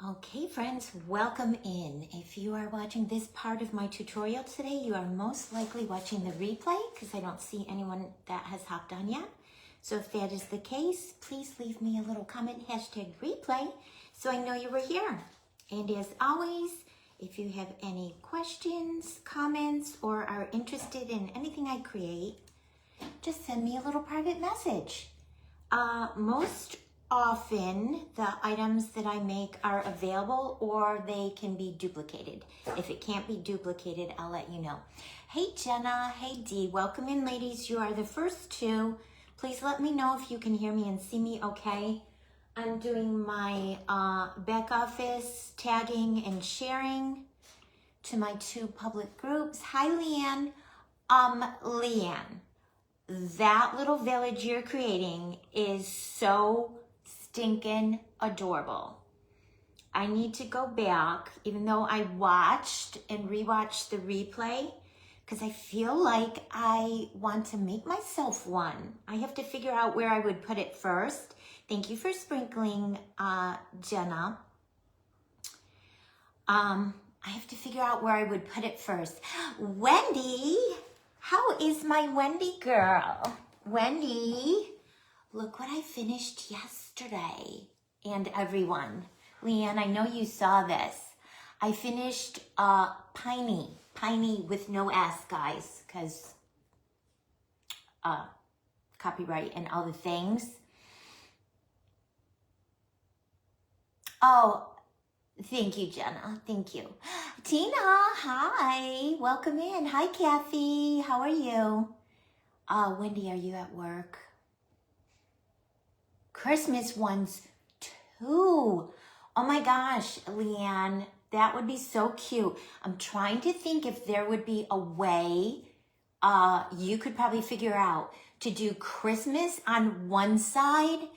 Okay friends, welcome in. If you are watching this part of my tutorial today, you are most likely watching the replay because I don't see anyone that has hopped on yet. So if that is the case, please leave me a little comment, #replay, so I know you were here. And as always, if you have any questions, comments, or are interested in anything I create, just send me a little private message. Most often the items that I make are available or they can be duplicated. If it can't be duplicated, I'll let you know. Hey Jenna, hey Dee, welcome in ladies. You are the first two. Please let me know if you can hear me and see me okay. I'm doing my back office tagging and sharing to my two public groups. Hi Leanne. Leanne, that little village you're creating is so stinking adorable. I need to go back, even though I watched and rewatched the replay, because I feel like I want to make myself one. I have to figure out where I would put it first. Thank you for sprinkling, Jenna. I have to figure out where I would put it first. Wendy, how is my Wendy girl? Wendy, look what I finished yesterday. And everyone, Leanne, I know you saw this. I finished Piney with no S, guys, because copyright and all the things. Oh, thank you, Jenna. Thank you. Tina, hi. Welcome in. Hi, Kathy. How are you? Wendy, are you at work? Christmas ones too. Oh my gosh, Leanne, that would be so cute. I'm trying to think if there would be a way you could probably figure out to do Christmas on one side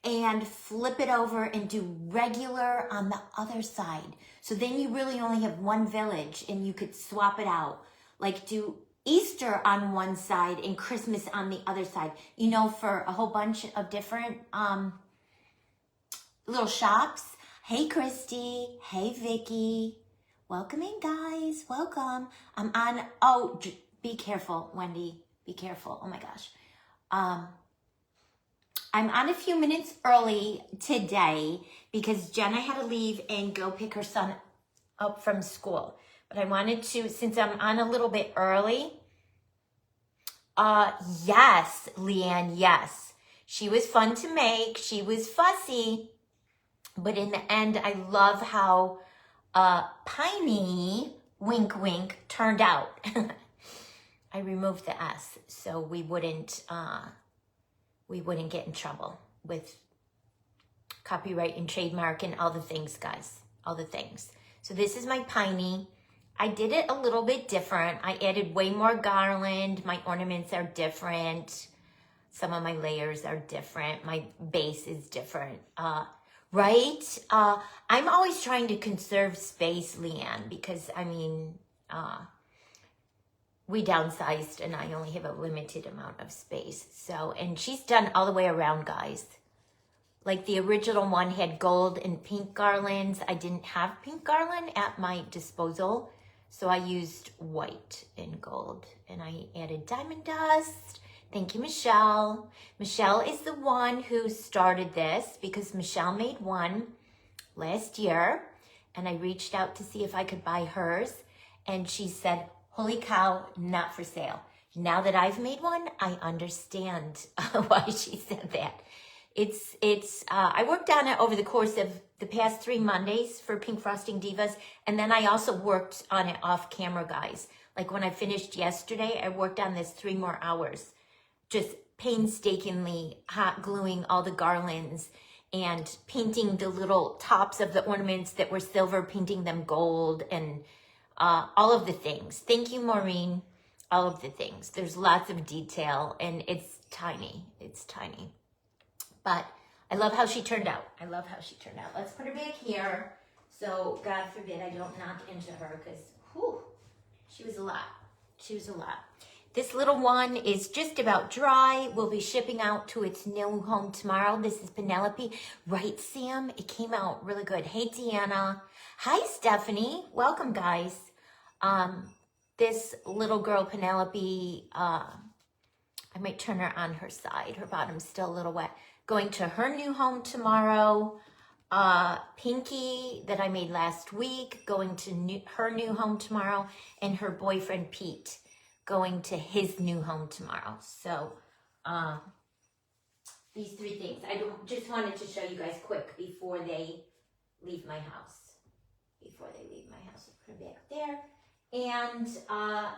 and flip it over and do regular on the other side. So then you really only have one village and you could swap it out. Like do Easter on one side and Christmas on the other side. You know, for a whole bunch of different little shops. Hey Christy, hey Vicky. Welcome in guys, welcome. I'm on, oh, be careful, Wendy, be careful, oh my gosh. I'm on a few minutes early today because Jenna had to leave and go pick her son up from school. But I wanted to, since I'm on a little bit early, yes, Leanne, yes. She was fun to make. She was fussy. But in the end, I love how Piney, wink, wink, turned out. I removed the S so we wouldn't get in trouble with copyright and trademark and all the things, guys, all the things. So this is my Piney. I did it a little bit different. I added way more garland. My ornaments are different. Some of my layers are different. My base is different, right? I'm always trying to conserve space, Leanne, because I mean, we downsized and I only have a limited amount of space. So, and she's done all the way around, guys. Like the original one had gold and pink garlands. I didn't have pink garland at my disposal. So I used white and gold and I added diamond dust. Thank you, Michelle. Michelle is the one who started this because Michelle made one last year and I reached out to see if I could buy hers. And she said, holy cow, not for sale. Now that I've made one, I understand why she said that. I worked on it over the course of the past 3 Mondays for Pink Frosting Divas. And then I also worked on it off camera, guys. Like when I finished yesterday, I worked on this 3 more hours. Just painstakingly hot gluing all the garlands and painting the little tops of the ornaments that were silver, painting them gold and all of the things. Thank you, Maureen. All of the things. There's lots of detail and it's tiny. It's tiny. But I love how she turned out. I love how she turned out. Let's put her back here. So God forbid I don't knock into her because she was a lot. She was a lot. This little one is just about dry. We'll be shipping out to its new home tomorrow. This is Penelope. Right, Sam? It came out really good. Hey, Deanna. Hi, Stephanie. Welcome, guys. This little girl, Penelope, I might turn her on her side. Her bottom's still a little wet. Going to her new home tomorrow. Pinky that I made last week, going to her new home tomorrow. And her boyfriend, Pete, going to his new home tomorrow. So, these three things. I just wanted to show you guys quick before they leave my house. Put it back there. And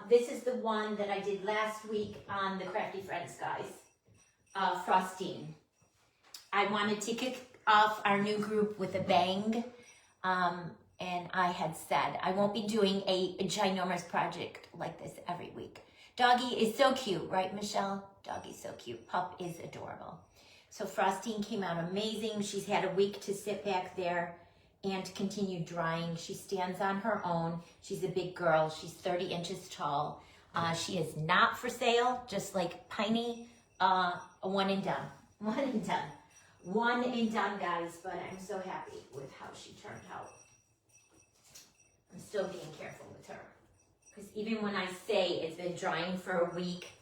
this is the one that I did last week on the Crafty Friends, guys. Frosting. I wanted to kick off our new group with a bang. And I had said I won't be doing a ginormous project like this every week. Doggy is so cute, right, Michelle? Doggy's so cute. Pup is adorable. So frosting came out amazing. She's had a week to sit back there and continue drying. She stands on her own. She's a big girl. She's 30 inches tall. She is not for sale, just like Piney. A one and done. One and done. One and done, guys, but I'm so happy with how she turned out. I'm still being careful with her. Because even when I say it's been drying for a week,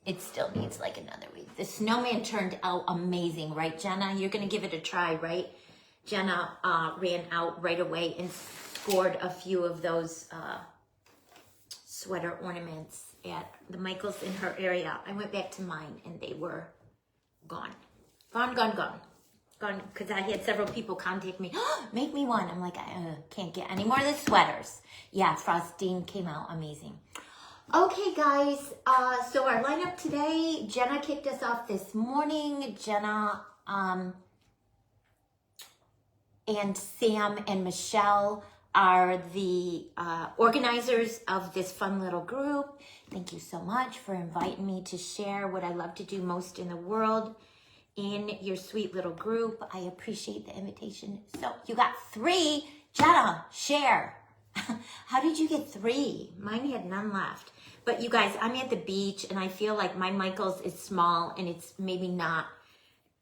it still needs like another week. The snowman turned out amazing, right, Jenna? You're going to give it a try, right? Jenna ran out right away and scored a few of those sweater ornaments at the Michaels in her area. I went back to mine and they were gone. Gone. Because I had several people contact me, oh, make me one. I'm like, I can't get any more of the sweaters. Yeah, frosting came out amazing. Okay, guys, so our lineup today, Jenna kicked us off this morning. Jenna and Sam and Michelle are the organizers of this fun little group. Thank you so much for inviting me to share what I love to do most in the world in your sweet little group. I appreciate the invitation. So you got 3. Jenna, share. How did you get 3? Mine had none left. But you guys, I'm at the beach and I feel like my Michaels is small and it's maybe not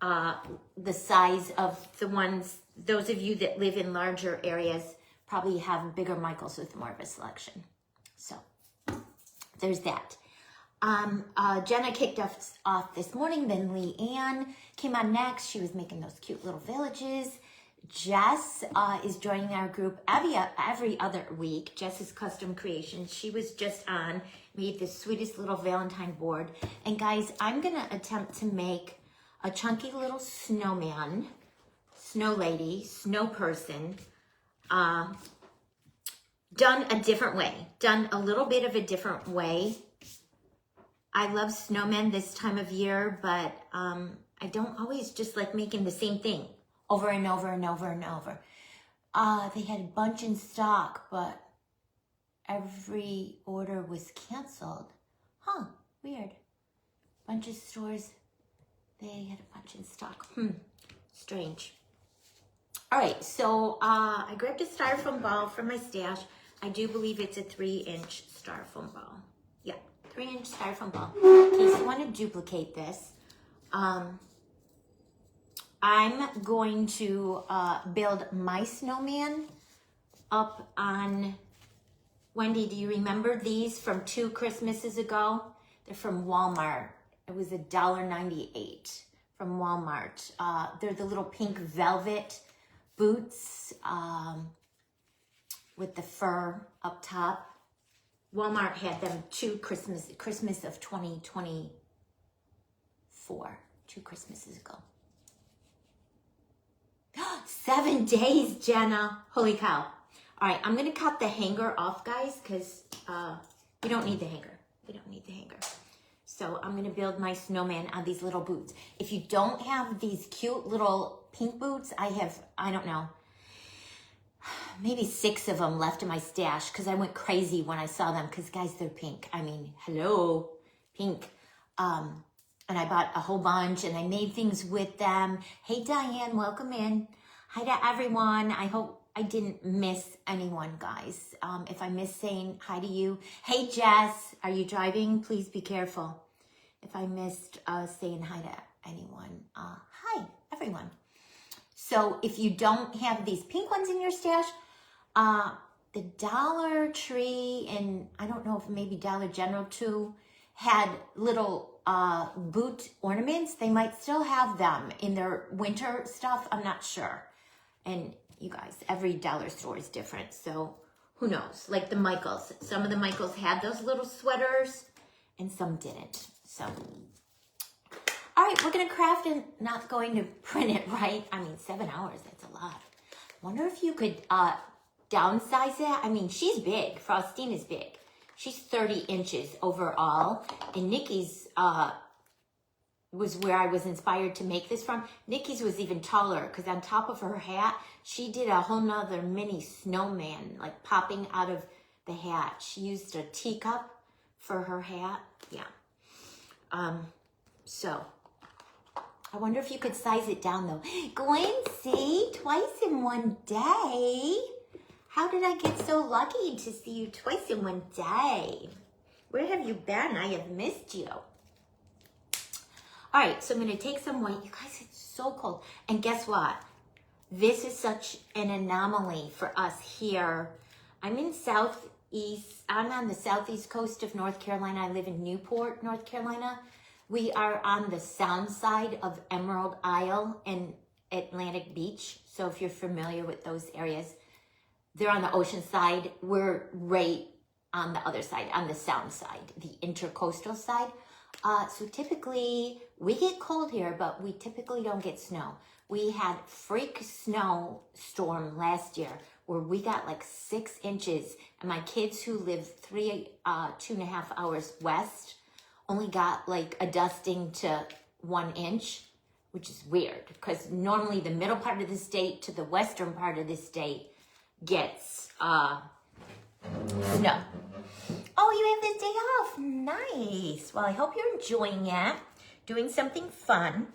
the size of the ones, those of you that live in larger areas probably have bigger Michaels with more of a selection. So there's that. Jenna kicked us off this morning, then Leanne came on next. She was making those cute little villages. Jess is joining our group every other week. Jess's Custom Creations. She was just on, made the sweetest little Valentine board. And guys, I'm going to attempt to make a chunky little snowman, snow lady, snow person, done a different way, done a little bit of a different way. I love snowmen this time of year, but I don't always just like making the same thing over and over and over and over. They had a bunch in stock, but every order was canceled. Huh, weird. Bunch of stores, they had a bunch in stock. Strange. All right, so I grabbed a styrofoam ball from my stash. I do believe it's a 3-inch styrofoam ball. Yeah, 3-inch styrofoam ball. In case you want to duplicate this, I'm going to build my snowman up on, Wendy, do you remember these from 2 Christmases ago? They're from Walmart. It was $1.98 from Walmart. They're the little pink velvet boots with the fur up top. Walmart had them 2 Christmas of 2024, 2 Christmases ago. 7 days, Jenna. Holy cow. All right, I'm going to cut the hanger off, guys, because we don't need the hanger. We don't need the hanger. So I'm going to build my snowman on these little boots. If you don't have these cute little pink boots, I have, I don't know, maybe 6 of them left in my stash because I went crazy when I saw them because, guys, they're pink. I mean, hello, pink. And I bought a whole bunch and I made things with them. Hey, Diane, welcome in. Hi to everyone. I hope I didn't miss anyone, guys. If I miss saying hi to you, hey Jess, are you driving? Please be careful. If I missed saying hi to anyone, hi everyone. So if you don't have these pink ones in your stash, the Dollar Tree and I don't know if maybe Dollar General too had little boot ornaments. They might still have them in their winter stuff. I'm not sure. And you guys, every dollar store is different. So who knows? Like the Michaels. Some of the Michaels had those little sweaters and some didn't. So, all right, we're going to craft and not going to print it, right? I mean, 7 hours, that's a lot. Wonder if you could downsize it. I mean, she's big. Frostina's big. She's 30 inches overall. And Nikki's was where I was inspired to make this from. Nikki's was even taller because on top of her hat, she did a whole nother mini snowman, like popping out of the hat. She used a teacup for her hat. Yeah. So I wonder if you could size it down though. Glincy, twice in one day. How did I get so lucky to see you twice in one day? Where have you been? I have missed you. All right, so I'm gonna take some white. You guys, it's so cold. And guess what? This is such an anomaly for us here. I'm on the southeast coast of North Carolina. I live in Newport, North Carolina. We are on the sound side of Emerald Isle and Atlantic Beach. So if you're familiar with those areas, they're on the ocean side. We're right on the other side, on the sound side, the intercoastal side. So typically we get cold here, but we typically don't get snow. We had freak snow storm last year where we got like 6 inches, and my kids who live 2.5 hours west only got like a dusting to 1 inch, which is weird because normally the middle part of the state to the western part of the state gets snow. Oh, you have this day off. Nice. Well, I hope you're enjoying it. Doing something fun.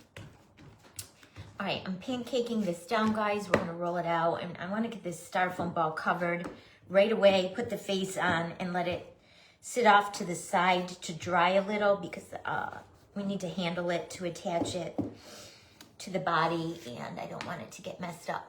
All right, I'm pancaking this down, guys. We're going to roll it out. And I want to get this styrofoam ball covered right away. Put the face on and let it sit off to the side to dry a little because we need to handle it to attach it to the body. And I don't want it to get messed up.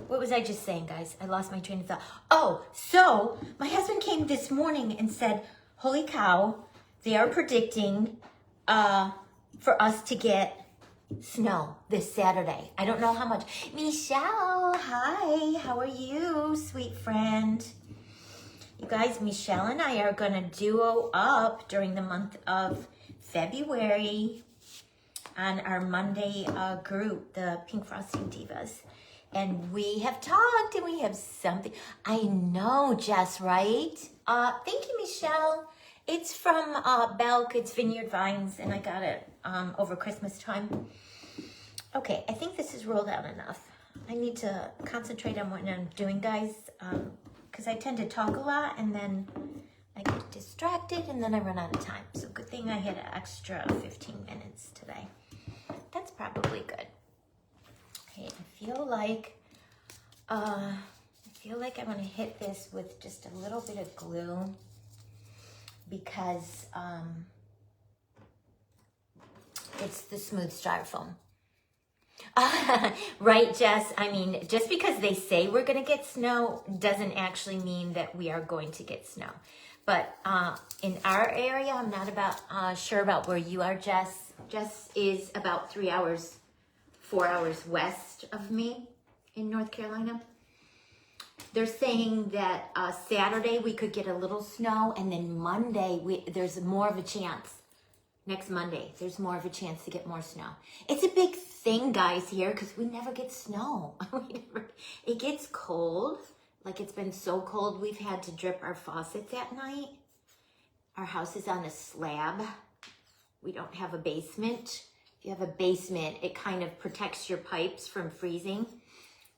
What was I just saying, guys? I lost my train of thought. Oh, so my husband came this morning and said, holy cow, they are predicting for us to get snow this Saturday. I don't know how much. Michelle, hi, how are you, sweet friend? You guys, Michelle and I are going to duo up during the month of February on our Monday group, the Pink Frosting Divas. And we have talked and we have something. I know, Jess, right? Thank you, Michelle. It's from Belk. It's Vineyard Vines, and I got it over Christmas time. Okay, I think this is rolled out enough. I need to concentrate on what I'm doing, guys, because I tend to talk a lot, and then I get distracted, and then I run out of time. So good thing I had an extra 15 minutes today. That's probably good. Okay, I feel like I'm gonna hit this with just a little bit of glue because it's the smooth styrofoam. Right, Jess? I mean, just because they say we're gonna get snow doesn't actually mean that we are going to get snow. But in our area, I'm not sure about where you are, Jess. Jess is about 4 hours west of me in North Carolina. They're saying that Saturday we could get a little snow, and then Monday there's more of a chance. Next Monday, there's more of a chance to get more snow. It's a big thing, guys, here because we never get snow. It gets cold. Like, it's been so cold, we've had to drip our faucets at night. Our house is on a slab. We don't have a basement. If you have a basement, it kind of protects your pipes from freezing.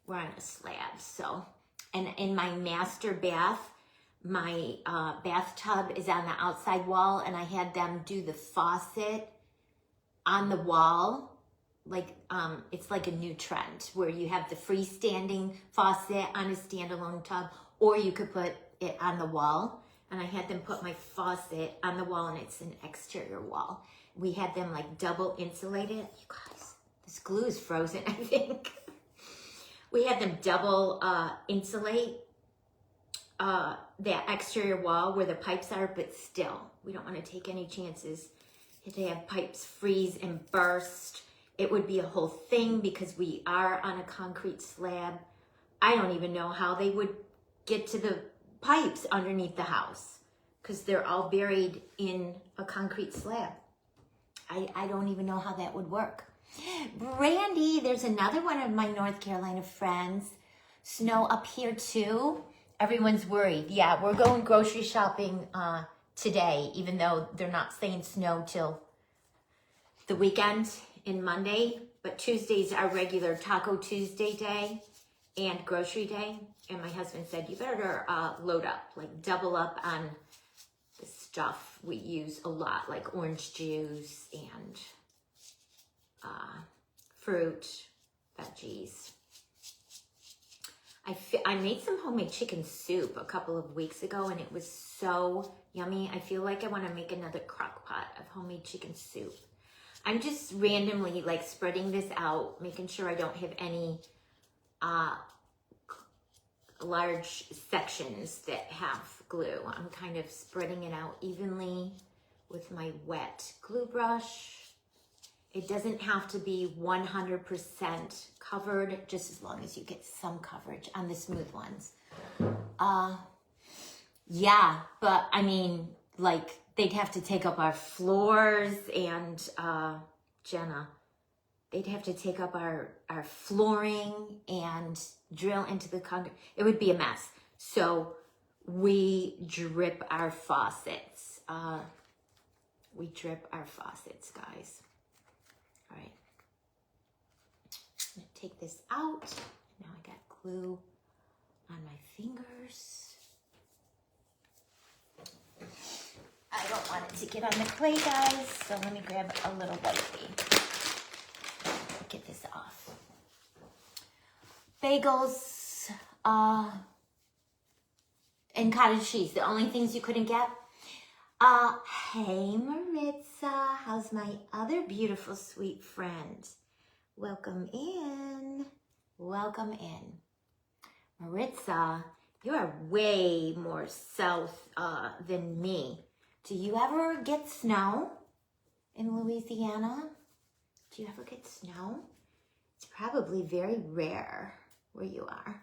We're on a slab, so. And in my master bath, my bathtub is on the outside wall, and I had them do the faucet on the wall, like it's like a new trend where you have the freestanding faucet on a standalone tub, or you could put it on the wall. And I had them put my faucet on the wall, and it's an exterior wall. We had them like double insulated. You guys, this glue is frozen, I think. We had them double insulate that exterior wall where the pipes are, but still, we don't want to take any chances. If they have pipes freeze and burst, it would be a whole thing because we are on a concrete slab. I don't even know how they would get to the pipes underneath the house because they're all buried in a concrete slab. I don't even know how that would work. Brandy, there's another one of my North Carolina friends. Snow up here too. Everyone's worried. Yeah, we're going grocery shopping today, even though they're not saying snow till the weekend in Monday. But Tuesday's our regular Taco Tuesday day and grocery day. And my husband said, you better load up, like double up on the stuff we use a lot, like orange juice and fruit, veggies. I made some homemade chicken soup a couple of weeks ago, and it was so yummy. I feel like I want to make another crock pot of homemade chicken soup. I'm just randomly like spreading this out, making sure I don't have any large sections that have glue. I'm kind of spreading it out evenly with my wet glue brush. It doesn't have to be 100% covered, just as long as you get some coverage on the smooth ones. Yeah, but I mean, like, they'd have to take up our floors, and Jenna, they'd have to take up our flooring and drill into the concrete. It would be a mess. So we drip our faucets. We drip our faucets, guys. All right. I'm gonna take this out. Now I got glue on my fingers. I don't want it to get on the clay, guys, so let me grab a little wipey. Get this off. Bagels and cottage cheese, the only things you couldn't get. Hey Maritza, how's my other beautiful sweet friend? Welcome in. Welcome in. Maritza, you are way more south than me. Do you ever get snow in Louisiana? Do you ever get snow? It's probably very rare where you are.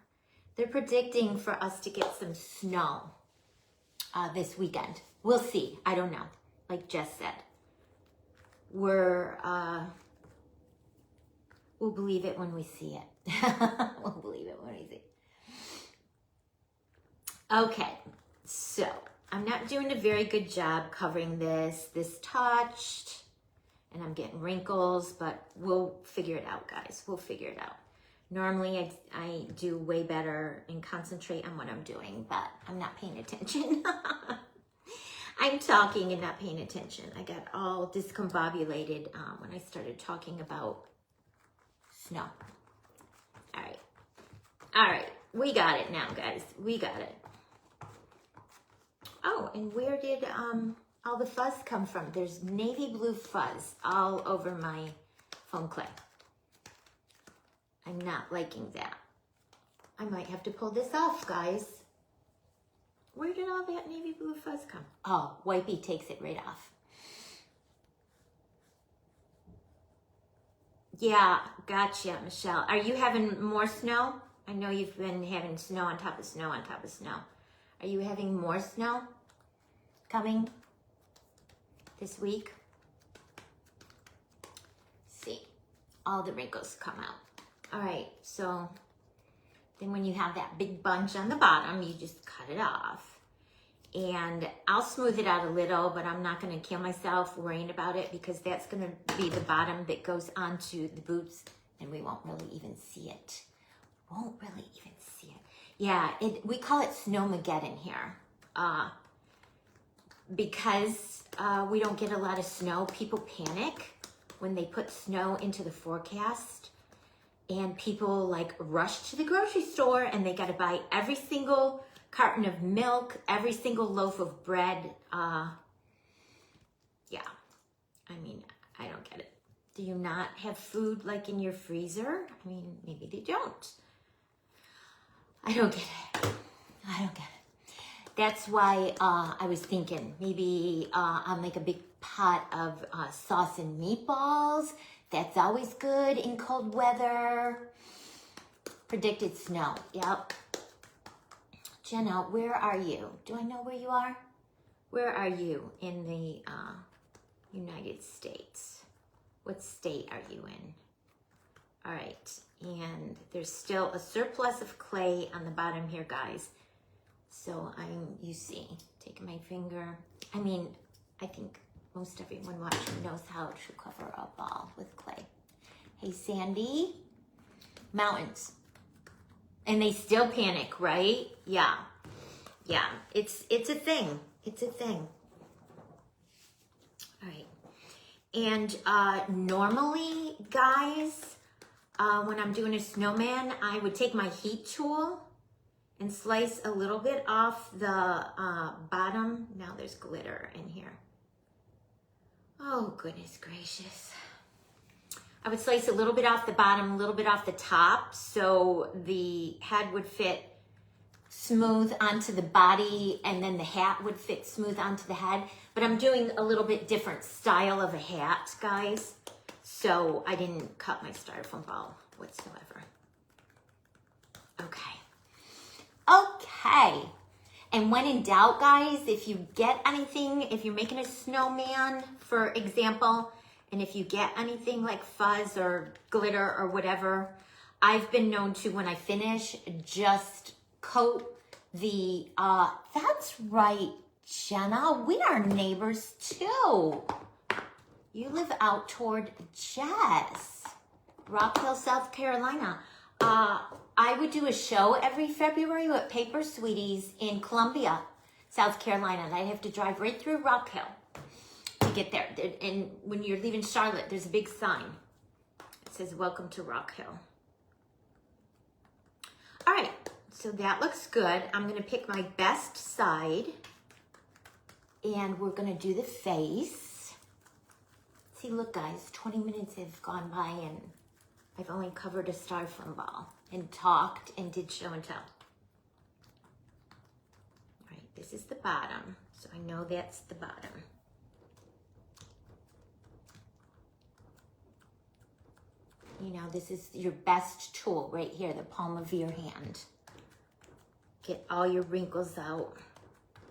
They're predicting for us to get some snow this weekend. We'll see. I don't know. Like Jess said, we'll believe it when we see it. We'll believe it when we see it. Okay, so I'm not doing a very good job covering this. This touched, and I'm getting wrinkles, but we'll figure it out, guys. We'll figure it out. Normally, I do way better and concentrate on what I'm doing, but I'm not paying attention. I'm talking and not paying attention. I got all discombobulated when I started talking about snow. All right. All right. We got it now, guys. We got it. Oh, and where did all the fuzz come from? There's navy blue fuzz all over my foam clay. I'm not liking that. I might have to pull this off, guys. Where did all that navy blue fuzz come? Oh, Wipey takes it right off. Yeah, gotcha, Michelle. Are you having more snow? I know you've been having snow on top of snow on top of snow. Are you having more snow coming this week? See, all the wrinkles come out. All right, so then when you have that big bunch on the bottom, you just cut it off. And I'll smooth it out a little, but I'm not gonna kill myself worrying about it because that's gonna be the bottom that goes onto the boots and we won't really even see it. Won't really even see it. Yeah, we call it Snowmageddon here. Because we don't get a lot of snow, people panic when they put snow into the forecast and people like rush to the grocery store and they got to buy every single carton of milk, every single loaf of bread. Yeah, I mean, I don't get it. Do you not have food like in your freezer? I mean, maybe they don't. I don't get it. I don't get it. That's why I was thinking maybe I'll make a big pot of sauce and meatballs. That's always good in cold weather. Predicted snow. Yep. Jenna, where are you? Do I know where you are? Where are you in the United States? What state are you in? All right. And there's still a surplus of clay on the bottom here, guys. So you see, taking my finger. I mean, I think most everyone watching knows how to cover a ball with clay. Hey, Sandy. Mountains. And they still panic, right? Yeah. Yeah, it's a thing. It's a thing. All right. And normally, guys, when I'm doing a snowman, I would take my heat tool and slice a little bit off the bottom. Now there's glitter in here. Oh, goodness gracious. I would slice a little bit off the bottom, a little bit off the top, so the head would fit smooth onto the body, and then the hat would fit smooth onto the head. But I'm doing a little bit different style of a hat, guys. So I didn't cut my styrofoam ball whatsoever. Okay. Okay. And when in doubt, guys, if you get anything, if you're making a snowman, for example, and if you get anything like fuzz or glitter or whatever, I've been known to, when I finish, just coat the, that's right, Jenna, we are neighbors too. You live out toward Jess, Rock Hill, South Carolina. I would do a show every February with Paper Sweeties in Columbia, South Carolina, and I'd have to drive right through Rock Hill to get there. And when you're leaving Charlotte, there's a big sign. It says, "Welcome to Rock Hill." All right, so that looks good. I'm gonna pick my best side, and we're gonna do the face. See, look, guys, 20 minutes have gone by, and I've only covered a styrofoam ball and talked and did show and tell. All right, this is the bottom, so I know that's the bottom. You know, this is your best tool right here, the palm of your hand. Get all your wrinkles out,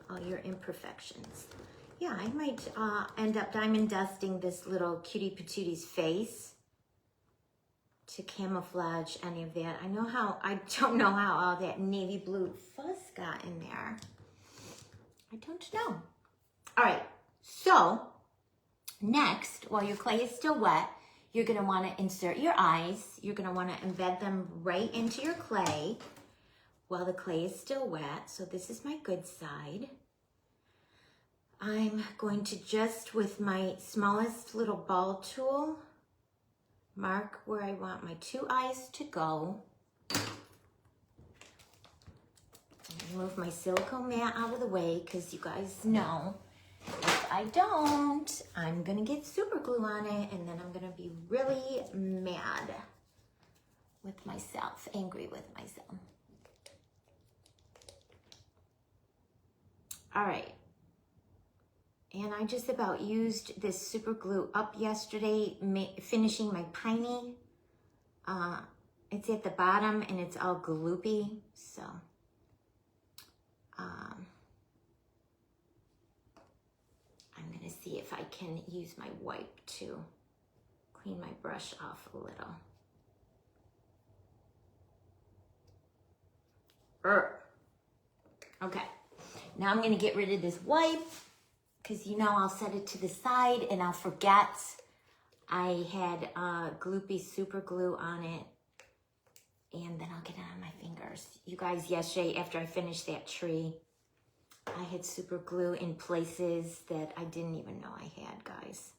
all your imperfections. Yeah, I might end up diamond dusting this little cutie patooty's face to camouflage any of that. I don't know how all that navy blue fuzz got in there. I don't know. All right, so next, while your clay is still wet, you're gonna wanna insert your eyes. You're gonna wanna embed them right into your clay while the clay is still wet. So this is my good side. I'm going to just, with my smallest little ball tool, mark where I want my two eyes to go. Move my silicone mat out of the way, because you guys know, if I don't, I'm gonna get super glue on it, and then I'm gonna be really mad with myself, angry with myself. All right. And I just about used this super glue up yesterday, finishing my piney. It's at the bottom and it's all gloopy, so. I'm gonna see if I can use my wipe to clean my brush off a little. Okay, now I'm gonna get rid of this wipe, because you know I'll set it to the side and I'll forget I had gloopy super glue on it, and then I'll get it on my fingers. You guys, yesterday after I finished that tree, I had super glue in places that I didn't even know I had, guys.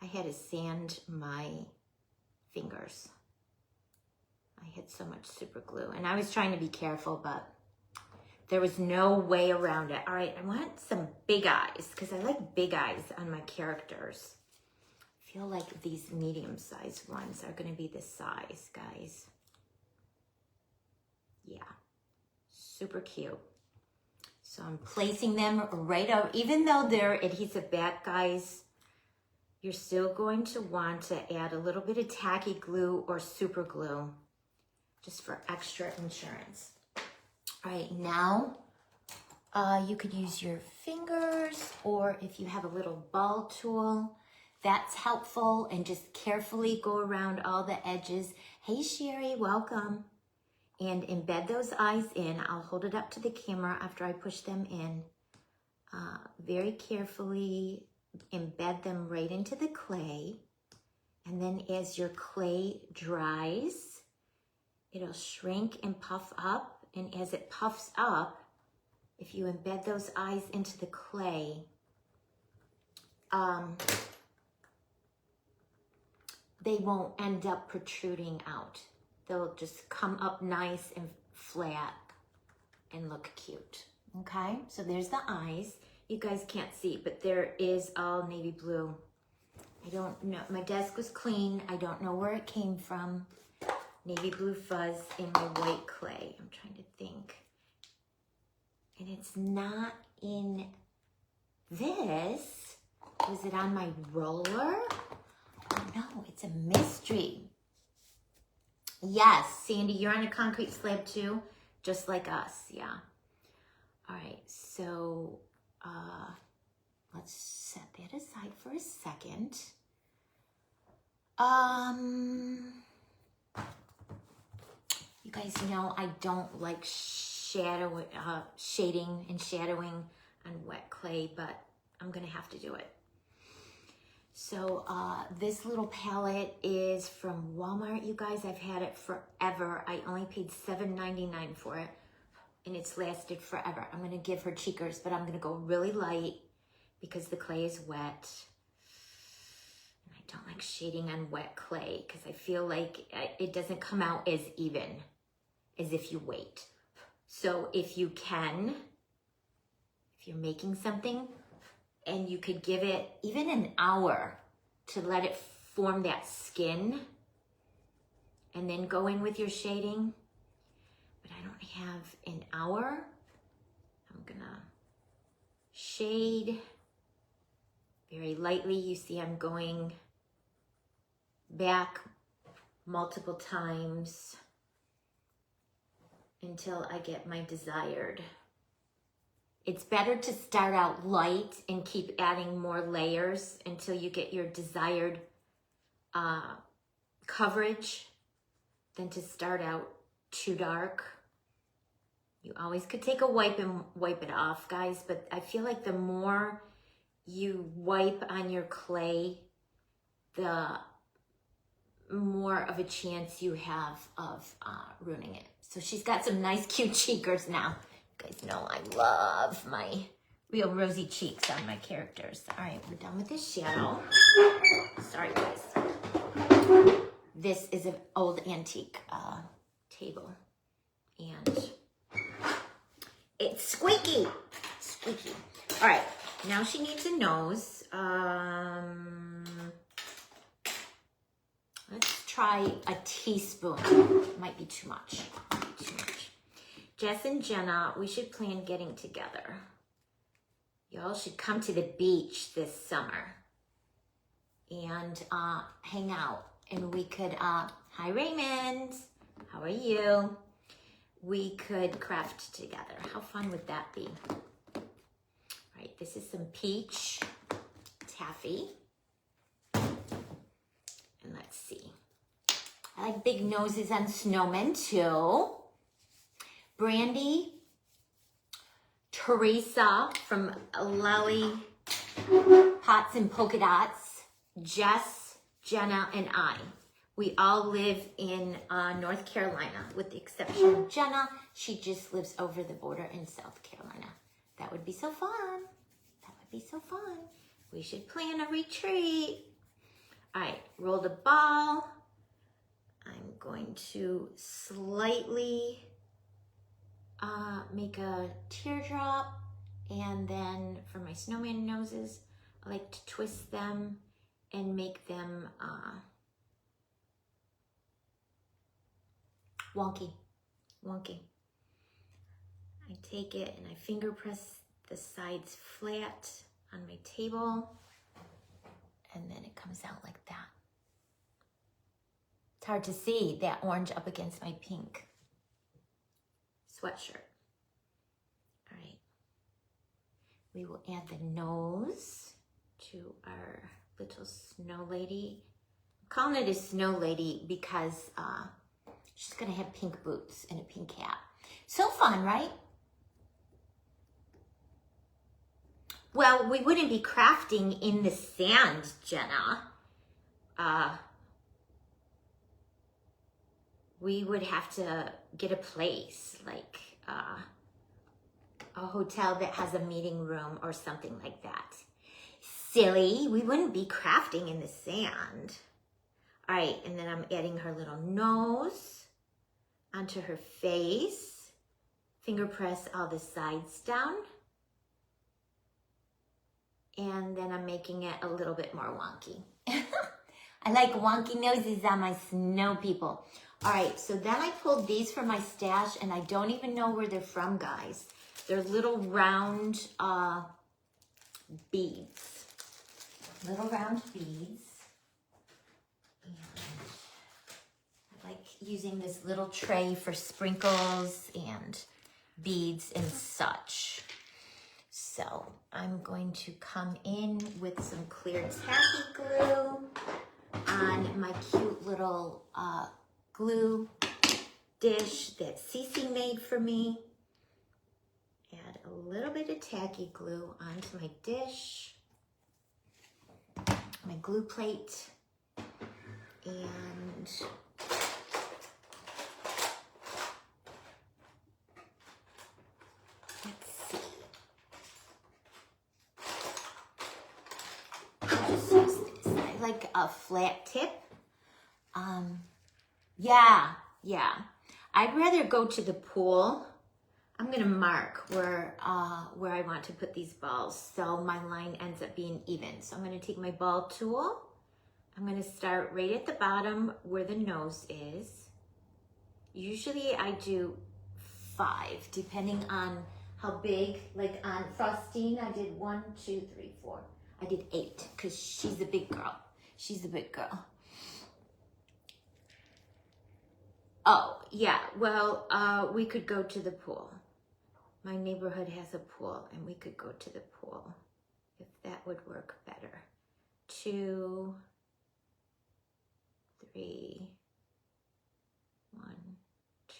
I had to sand my fingers. I had so much super glue, and I was trying to be careful, but there was no way around it. All right, I want some big eyes because I like big eyes on my characters. I feel like these medium-sized ones are gonna be the size, guys. Yeah, super cute. So I'm placing them right over, even though they're adhesive back, guys, you're still going to want to add a little bit of tacky glue or super glue just for extra insurance. All right, now you could use your fingers, or if you have a little ball tool, that's helpful, and just carefully go around all the edges. Hey Sherry, welcome. And embed those eyes in. I'll hold it up to the camera after I push them in. Very carefully embed them right into the clay. And then as your clay dries, it'll shrink and puff up. And as it puffs up, if you embed those eyes into the clay, they won't end up protruding out. They'll just come up nice and flat and look cute. Okay, so there's the eyes. You guys can't see, but there is all navy blue. I don't know, my desk was clean. I don't know where it came from. Navy blue fuzz in my white clay. I'm trying to think. And it's not in this. Was it on my roller? Oh no, it's a mystery. Yes, Sandy, you're on a concrete slab too, just like us, yeah. All right, so let's set that aside for a second. You guys know I don't like shading and shadowing on wet clay, but I'm gonna have to do it. So this little palette is from Walmart, you guys. I've had it forever. I only paid $7.99 for it, and it's lasted forever. I'm gonna give her cheekers, but I'm gonna go really light because the clay is wet. And I don't like shading on wet clay because I feel like it doesn't come out as even as if you wait. So if you can, if you're making something, and you could give it even an hour to let it form that skin and then go in with your shading. But I don't have an hour. I'm gonna shade very lightly. You see I'm going back multiple times until I get my desired. It's better to start out light and keep adding more layers until you get your desired coverage than to start out too dark. You always could take a wipe and wipe it off, guys, but I feel like the more you wipe on your clay, the more of a chance you have of ruining it. So she's got some nice cute cheekers now. You guys know I love my real rosy cheeks on my characters. All right, we're done with this shadow. Sorry, guys. This is an old antique table, and it's squeaky. Squeaky. All right, now she needs a nose. Let's try a teaspoon. Might be too much. Jess and Jenna, we should plan getting together. Y'all should come to the beach this summer and hang out. And we could, hi Raymond, how are you? We could craft together. How fun would that be? All right, this is some peach taffy. And let's see. I like big noses on snowmen too. Brandy, Teresa from Lolly Pots and Polka Dots, Jess, Jenna, and I. We all live in North Carolina, with the exception of Jenna. She just lives over the border in South Carolina. That would be so fun. That would be so fun. We should plan a retreat. All right, roll the ball. I'm going to slightly make a teardrop, and then for my snowman noses, I like to twist them and make them wonky. I take it and I finger press the sides flat on my table, and then it comes out like that. It's hard to see that orange up against my pink sweatshirt. All right. We will add the nose to our little snow lady. I'm calling it a snow lady because she's gonna have pink boots and a pink hat. So fun, right? Well, we wouldn't be crafting in the sand, Jenna. We would have to get a place, like a hotel that has a meeting room or something like that. Silly, we wouldn't be crafting in the sand. All right, and then I'm adding her little nose onto her face. Finger press all the sides down. And then I'm making it a little bit more wonky. I like wonky noses on my snow people. All right, so then I pulled these from my stash, and I don't even know where they're from, guys. They're little round beads. Little round beads. And I like using this little tray for sprinkles and beads and such. So I'm going to come in with some clear tacky glue on my cute little glue dish that Cece made for me. Add a little bit of tacky glue onto my dish, my glue plate, and let's see. I'll just use this. I like a flat tip. Yeah. I'd rather go to the pool. I'm gonna mark where I want to put these balls so my line ends up being even. So I'm gonna take my ball tool. I'm gonna start right at the bottom where the nose is. Usually I do 5, depending on how big. Like on Frostine, I did 1, 2, 3, 4. I did 8 because she's a big girl. She's a big girl. Oh, yeah, well, we could go to the pool. My neighborhood has a pool, and we could go to the pool if that would work better. 2, 3, 1,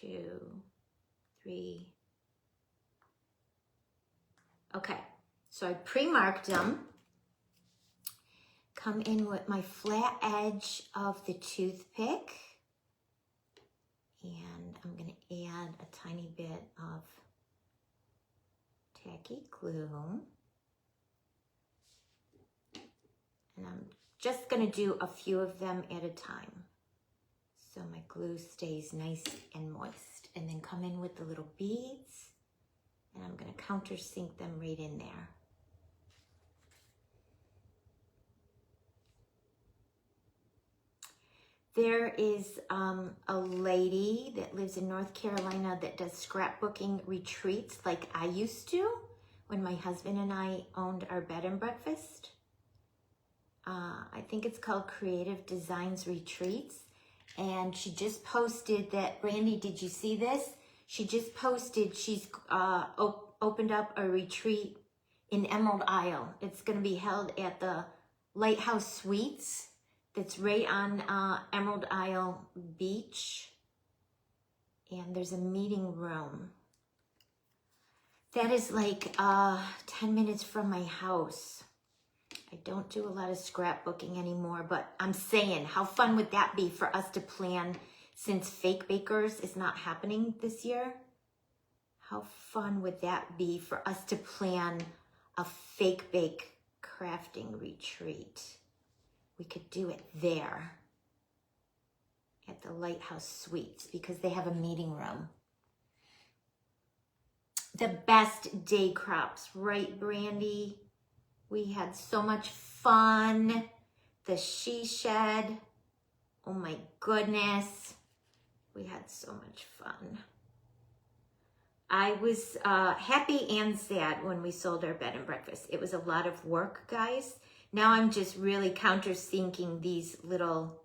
2, 3. Okay, so I pre-marked them. Come in with my flat edge of the toothpick. And I'm going to add a tiny bit of tacky glue. And I'm just going to do a few of them at a time, so my glue stays nice and moist. And then come in with the little beads, and I'm going to countersink them right in there. There is a lady that lives in North Carolina that does scrapbooking retreats like I used to when my husband and I owned our bed and breakfast. I think it's called Creative Designs Retreats. And she just posted that, Brandy, did you see this? She just posted she's opened up a retreat in Emerald Isle. It's going to be held at the Lighthouse Suites. That's right on Emerald Isle Beach. And there's a meeting room. That is like 10 minutes from my house. I don't do a lot of scrapbooking anymore, but I'm saying, how fun would that be for us to plan, since Fake Bakers is not happening this year? How fun would that be for us to plan a fake bake crafting retreat? we could do it there at the Lighthouse Suites because they have a meeting room. The best day crops, right, Brandy? We had so much fun. The she shed. Oh my goodness. We had so much fun. I was happy and sad when we sold our bed and breakfast. It was a lot of work, guys. Now I'm just really countersinking these little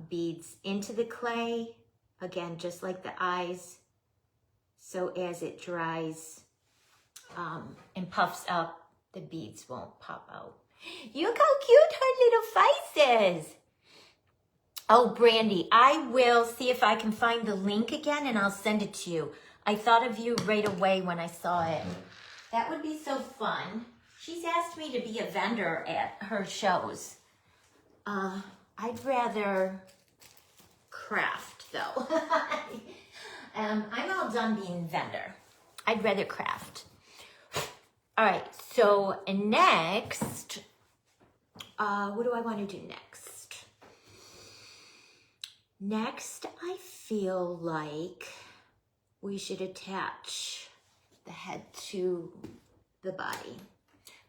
beads into the clay. Again, just like the eyes. So as it dries and puffs up, the beads won't pop out. Look how cute her little face is. Oh, Brandy, I will see if I can find the link again and I'll send it to you. I thought of you right away when I saw it. That would be so fun. She's asked me to be a vendor at her shows. I'd rather craft though. I'm all done being vendor. I'd rather craft. All right, so next, what do I want to do next? Next, I feel like we should attach the head to the body.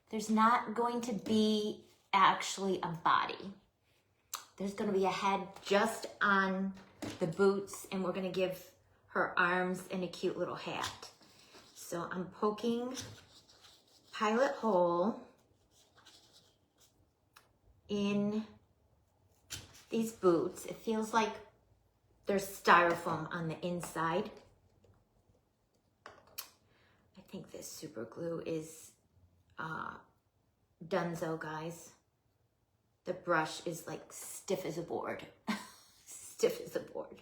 There's not going to be actually a body. There's going to be a head just on the boots, and we're going to give her arms and a cute little hat. So I'm poking pilot hole in these boots. It feels like there's styrofoam on the inside. I think this super glue is Dunzo, guys. The brush is like stiff as a board. Stiff as a board.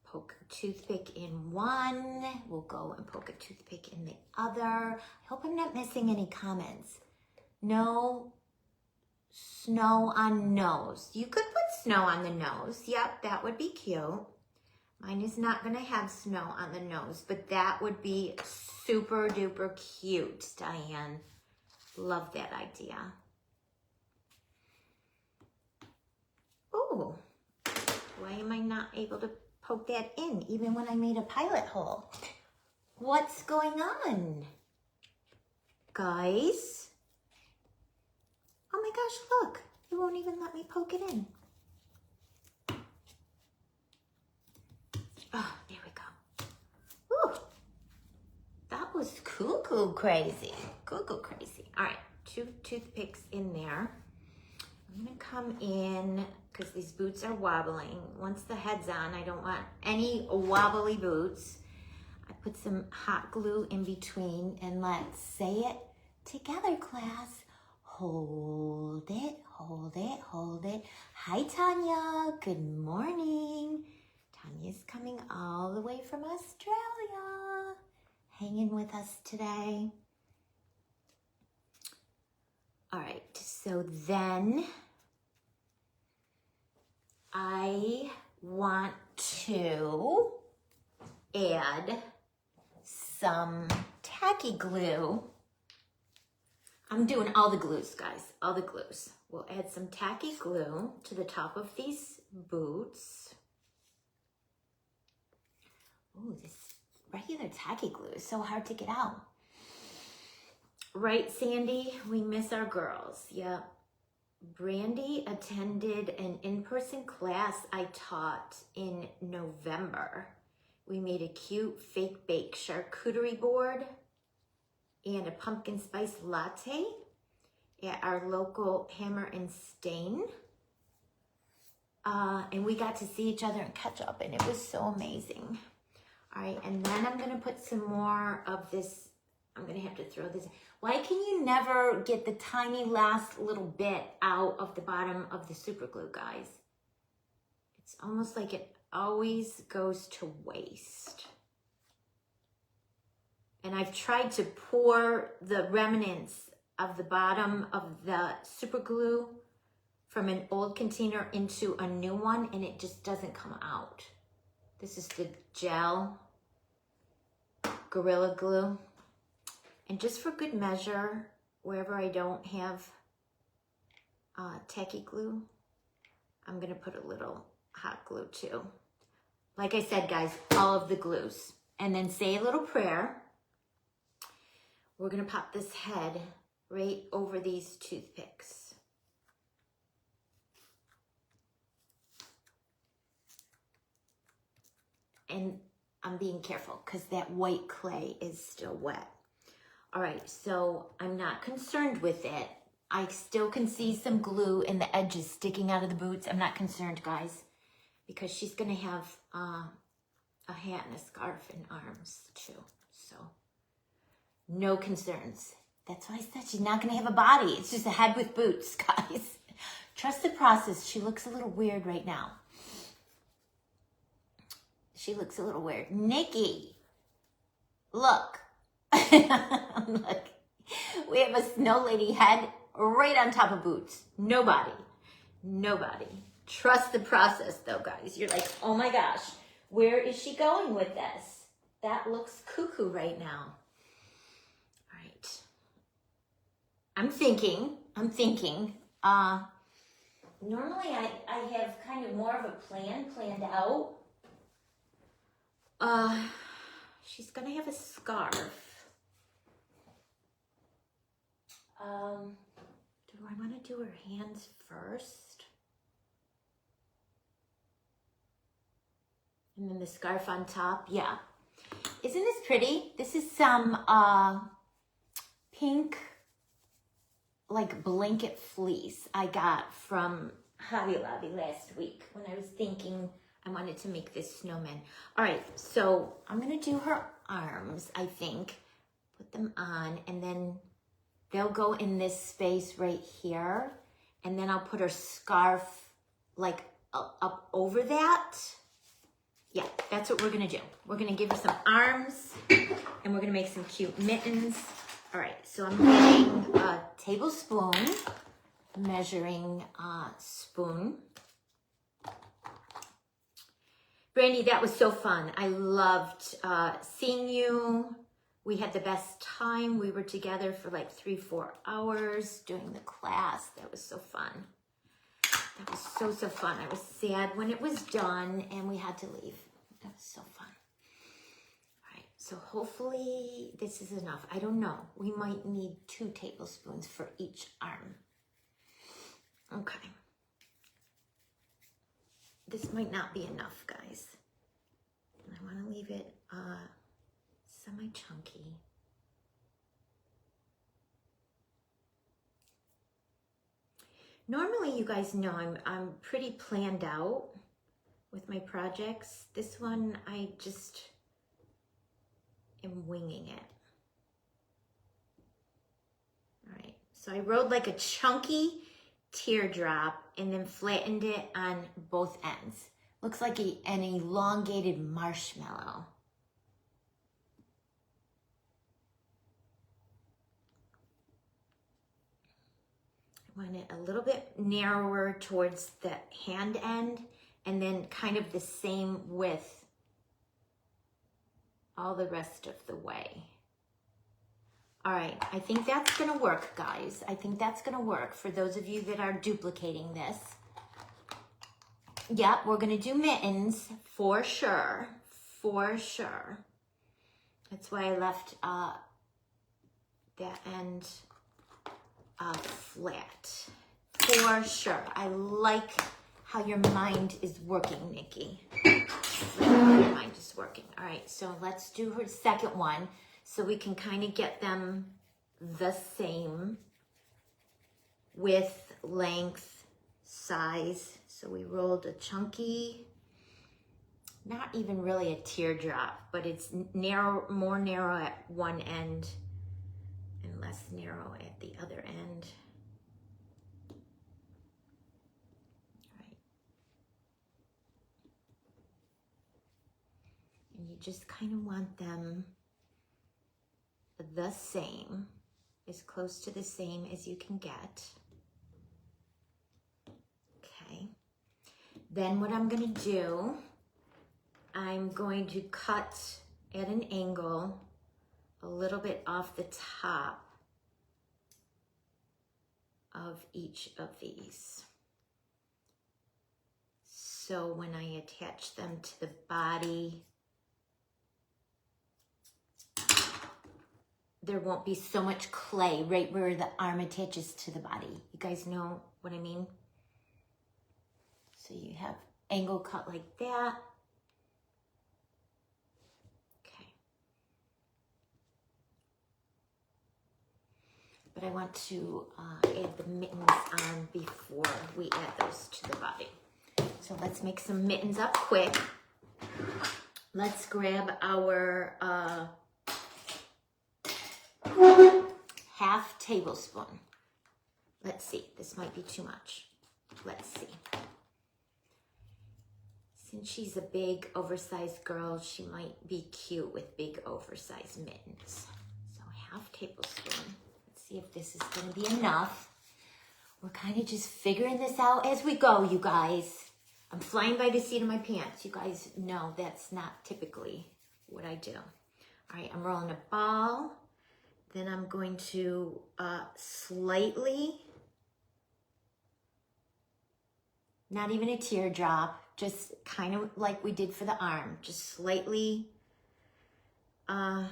Poke a toothpick in one. We'll go and poke a toothpick in the other. I hope I'm not missing any comments. No snow on nose. You could put snow on the nose. Yep, that would be cute. Mine is not going to have snow on the nose, but that would be super duper cute, Diane. Love that idea. Ooh, why am I not able to poke that in even when I made a pilot hole? What's going on, guys? Oh my gosh, look, it won't even let me poke it in. Oh, there we go. Ooh, that was cuckoo crazy. Cuckoo crazy. All right, 2 toothpicks in there. I'm gonna come in because these boots are wobbling. Once the head's on, I don't want any wobbly boots. I put some hot glue in between, and let's say it together, class. Hold it, hold it, hold it. Hi, Tanya. Good morning. Tanya's coming all the way from Australia, hanging with us today. All right, so then I want to add some tacky glue. I'm doing all the glues, guys, all the glues. We'll add some tacky glue to the top of these boots. Ooh, this regular tacky glue is so hard to get out. Right, Sandy? We miss our girls. Yep. Brandy attended an in-person class I taught in November. We made a cute fake bake charcuterie board and a pumpkin spice latte at our local Hammer and Stain. And we got to see each other and catch up, and it was so amazing. All right, and then I'm gonna put some more of this. I'm gonna have to throw this. Why can you never get the tiny last little bit out of the bottom of the super glue, guys? It's almost like it always goes to waste. And I've tried to pour the remnants of the bottom of the super glue from an old container into a new one, and it just doesn't come out. This is the gel Gorilla Glue. And just for good measure, wherever I don't have tacky glue. I'm gonna put a little hot glue too. Like I said, guys, all of the glues. And then say a little prayer. We're gonna pop this head right over these toothpicks. And I'm being careful because that white clay is still wet. All right, so I'm not concerned with it. I still can see some glue in the edges sticking out of the boots. I'm not concerned, guys, because she's gonna have a hat and a scarf and arms too. So no concerns. That's why I said she's not gonna have a body. It's just a head with boots, guys. Trust the process. She looks a little weird right now. She looks a little weird. Nikki, look. Look. We have a snow lady head right on top of boots. Nobody. Trust the process though, guys. You're like, oh my gosh, where is she going with this? That looks cuckoo right now. All right. I'm thinking, normally I have kind of more of a planned out. She's gonna have a scarf. Do I want to do her hands first? And then the scarf on top, yeah. Isn't this pretty? This is some pink, like blanket fleece I got from Hobby Lobby last week when I was thinking I wanted to make this snowman. All right, so I'm gonna do her arms, I think. Put them on, and then they'll go in this space right here. And then I'll put her scarf like up over that. Yeah, that's what we're gonna do. We're gonna give her some arms and we're gonna make some cute mittens. All right, so I'm getting a tablespoon, measuring spoon. Brandy, that was so fun. I loved seeing you. We had the best time. We were together for like 3-4 hours doing the class. That was so fun. That was so fun. I was sad when it was done and we had to leave. That was so fun. All right, so hopefully this is enough. I don't know. We might need 2 tablespoons for each arm. Okay. This might not be enough, guys. And I want to leave it semi-chunky. Normally, you guys know I'm pretty planned out with my projects. This one, I just am winging it. All right, so I rolled like a chunky teardrop and then flattened it on both ends. Looks like an elongated marshmallow. I want it a little bit narrower towards the hand end and then kind of the same width all the rest of the way. All right, I think that's gonna work, guys. I think that's gonna work for those of you that are duplicating this. Yeah, we're gonna do mittens for sure, for sure. That's why I left that end flat, for sure. I like how your mind is working, Nikki. How your mind is working. All right, so let's do her second one so we can kind of get them the same width, length, size. So we rolled a chunky, not even really a teardrop, but it's narrow, more narrow at one end and less narrow at the other end. All right. And you just kind of want them the same, as close to the same as you can get. Okay. Then what I'm going to do, I'm going to cut at an angle a little bit off the top of each of these. So when I attach them to the body, there won't be so much clay right where the arm attaches to the body. You guys know what I mean? So you have angle cut like that. Okay. But I want to add the mittens on before we add those to the body. So let's make some mittens up quick. Let's grab our half tablespoon. Let's see, this might be too much. Let's see. Since she's a big oversized girl, she might be cute with big oversized mittens. So half tablespoon. Let's see if this is gonna be enough. We're kind of just figuring this out as we go, you guys. I'm flying by the seat of my pants. You guys know that's not typically what I do. All right, I'm rolling a ball. Then I'm going to slightly, not even a teardrop, just kind of like we did for the arm, just slightly a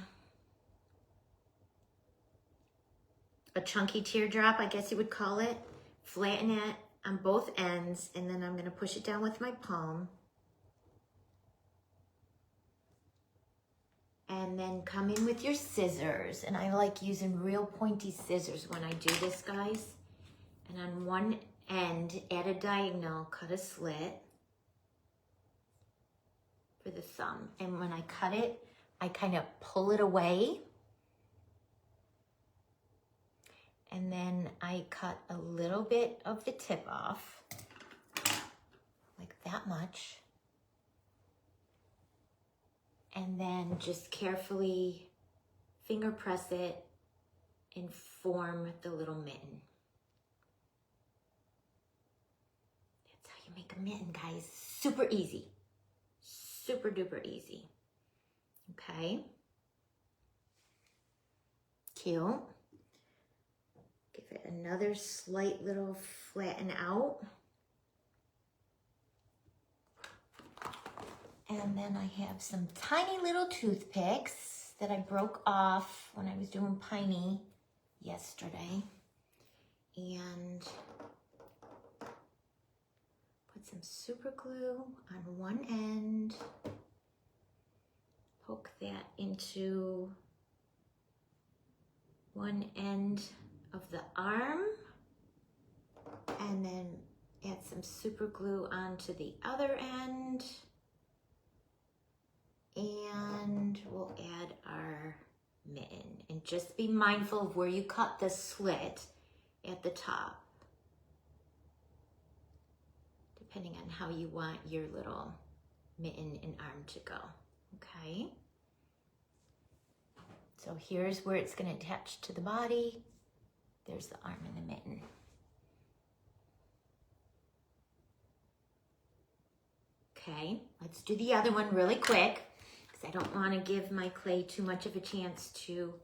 chunky teardrop, I guess you would call it. Flatten it on both ends, and then I'm gonna push it down with my palm. And then come in with your scissors. And I like using real pointy scissors when I do this, guys. And on one end, at a diagonal, cut a slit for the thumb. And when I cut it, I kind of pull it away. And then I cut a little bit of the tip off, like that much. And then just carefully finger press it and form the little mitten. That's how you make a mitten, guys. Super easy. Super duper easy. Okay. Cute. Give it another slight little flatten out. And then I have some tiny little toothpicks that I broke off when I was doing Piney yesterday. And put some super glue on one end. Poke that into one end of the arm. And then add some super glue onto the other end. And we'll add our mitten. And just be mindful of where you cut the slit at the top, depending on how you want your little mitten and arm to go, okay? So here's where it's gonna attach to the body. There's the arm and the mitten. Okay, let's do the other one really quick, because I don't want to give my clay too much of a chance to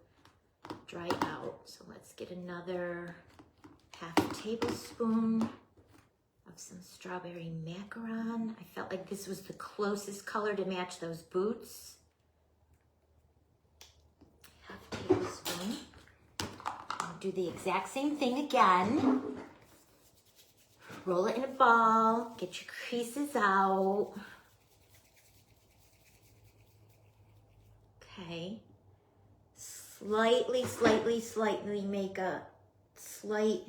dry out. So let's get another half tablespoon of some strawberry macaron. I felt like this was the closest color to match those boots. Half tablespoon. I'll do the exact same thing again. Roll it in a ball, get your creases out. Okay. Slightly make a slight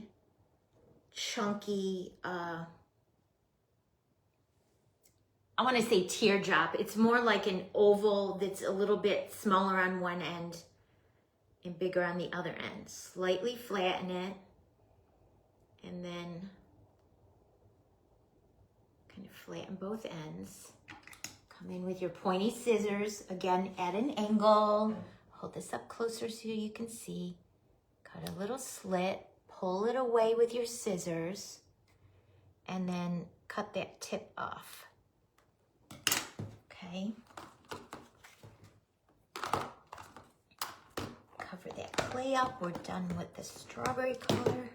chunky, I want to say teardrop. It's more like an oval that's a little bit smaller on one end and bigger on the other end. Slightly flatten it, and then kind of flatten both ends. Come in with your pointy scissors, again at an angle. Hold this up closer so you can see. Cut a little slit, pull it away with your scissors, and then cut that tip off. Okay. Cover that clay up. We're done with the strawberry color.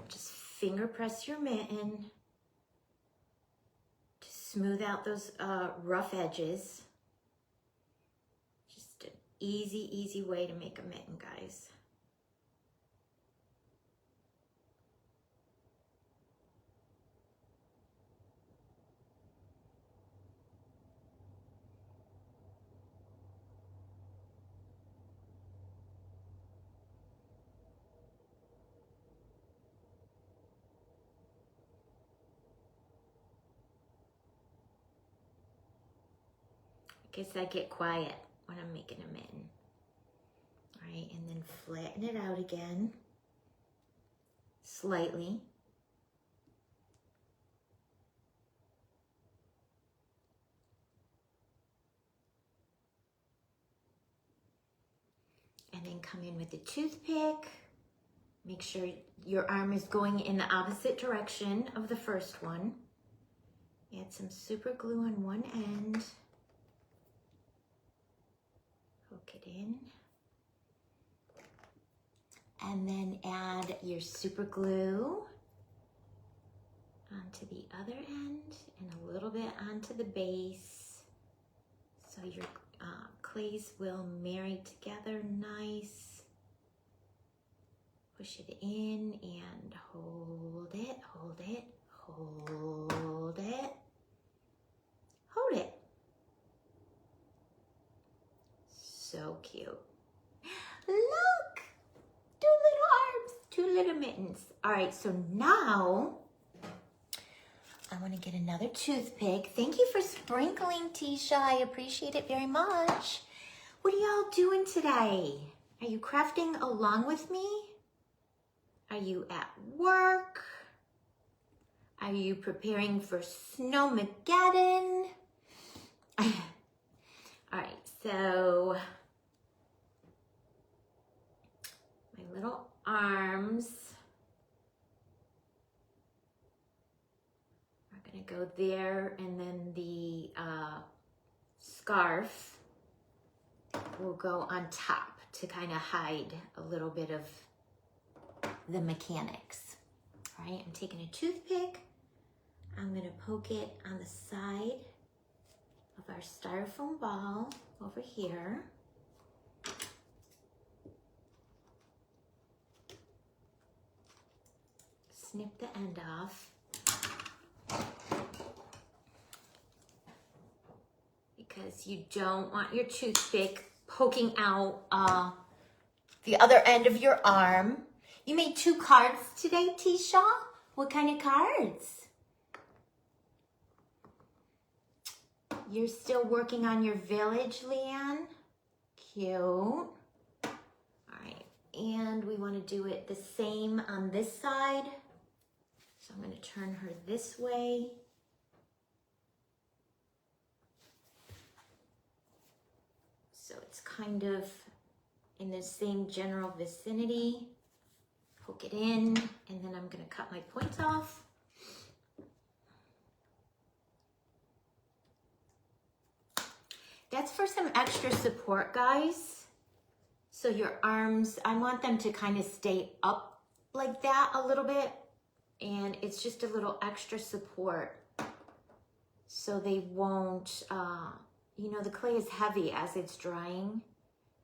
just finger press your mitten to smooth out those rough edges. Just an easy, easy way to make a mitten, guys. I guess I get quiet when I'm making a mitten. All right, and then flatten it out again, slightly. And then come in with a toothpick. Make sure your arm is going in the opposite direction of the first one. Add some super glue on one end. Hook it in. And then add your super glue onto the other end and a little bit onto the base. So your clays will marry together nice. Push it in and hold it, hold it, hold it, hold it. So cute. Look, 2 little arms, 2 little mittens. All right, so now I want to get another toothpick. Thank you for sprinkling, Tisha. I appreciate it very much. What are y'all doing today? Are you crafting along with me? Are you at work? Are you preparing for Snowmageddon? All right, so my little arms are gonna go there, and then the scarf will go on top to kind of hide a little bit of the mechanics. All right, I'm taking a toothpick. I'm gonna poke it on the side of our styrofoam ball over here. Snip the end off. Because you don't want your toothpick poking out the other end of your arm. You made 2 cards today, Tisha? What kind of cards? You're still working on your village, Leanne? Cute. All right, and we want to do it the same on this side. So I'm going to turn her this way. So it's kind of in the same general vicinity. Poke it in, and then I'm going to cut my points off. That's for some extra support, guys. So your arms, I want them to kind of stay up like that a little bit, and it's just a little extra support so they won't, you know, the clay is heavy as it's drying,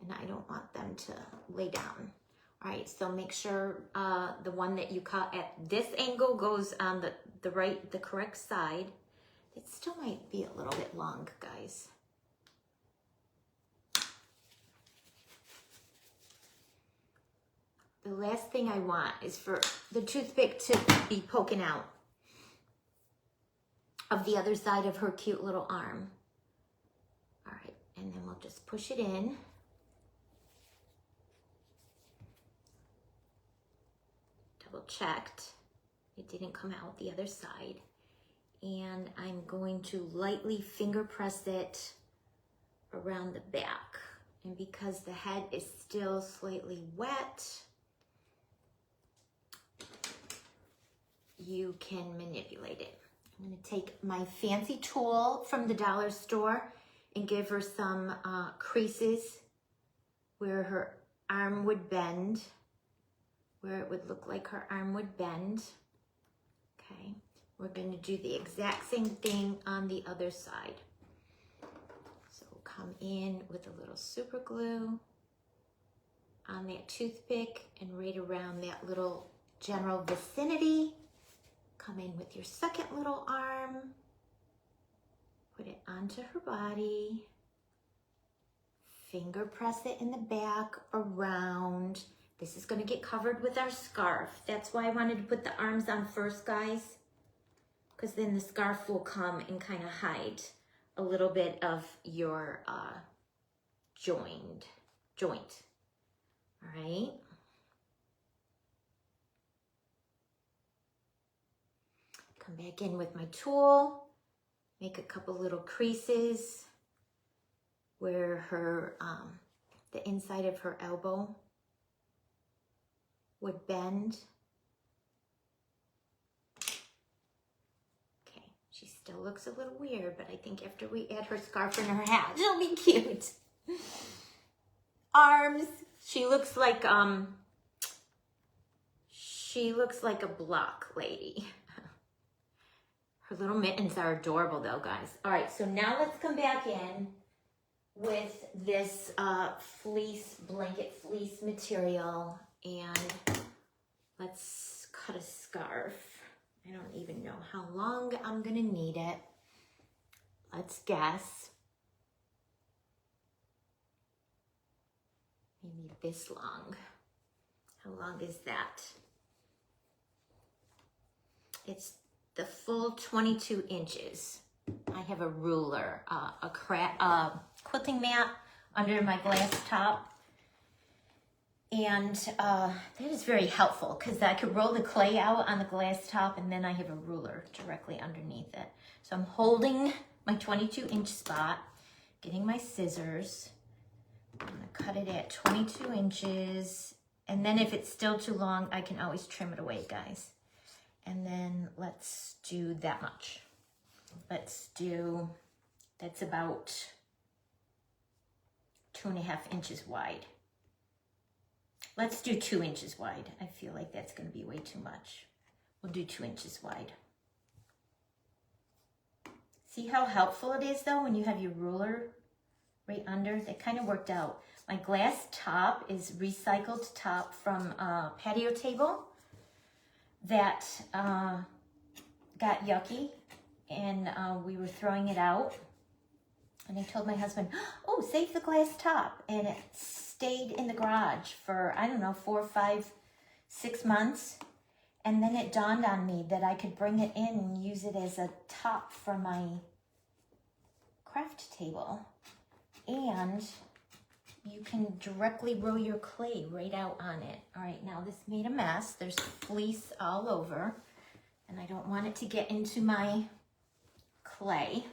and I don't want them to lay down. All right, so make sure the one that you cut at this angle goes on the correct side. It still might be a little bit long, guys. The last thing I want is for the toothpick to be poking out of the other side of her cute little arm. All right, and then we'll just push it in. Double checked. It didn't come out the other side. And I'm going to lightly finger press it around the back. And because the head is still slightly wet, you can manipulate it. I'm going to take my fancy tool from the dollar store and give her some creases where her arm would bend. where it would look like her arm would bend. Okay, we're going to do the exact same thing on the other side. So come in with a little super glue on that toothpick and right around that little general vicinity. Come in with your second little arm, put it onto her body, finger press it in the back around. This is going to get covered with our scarf. That's why I wanted to put the arms on first, guys, because then the scarf will come and kind of hide a little bit of your joint. All right. Come back in with my tool, make a couple little creases where her, the inside of her elbow would bend. Okay, she still looks a little weird, but I think after we add her scarf and her hat, she'll be cute. Arms, she looks like a block lady. Her little mittens are adorable though, guys. All right, so now let's come back in with this blanket fleece material, and let's cut a scarf. I don't even know how long I'm gonna need it. Let's guess. Maybe this long. How long is that? It's the full 22 inches. I have a ruler, a quilting mat under my glass top. And that is very helpful because I could roll the clay out on the glass top and then I have a ruler directly underneath it. So I'm holding my 22-inch spot, getting my scissors. I'm gonna cut it at 22 inches. And then if it's still too long, I can always trim it away, guys. And then let's do that much. That's about 2.5 inches wide. Let's do 2 inches wide. I feel like that's gonna be way too much. We'll do 2 inches wide. See how helpful it is though when you have your ruler right under? That kind of worked out. My glass top is recycled top from a patio table that got yucky, and we were throwing it out, and I told my husband, oh, save the glass top, and it stayed in the garage for, I don't know, 4, 5, 6 months, and then it dawned on me that I could bring it in and use it as a top for my craft table, and you can directly roll your clay right out on it. All right, now this made a mess. There's fleece all over, and I don't want it to get into my clay.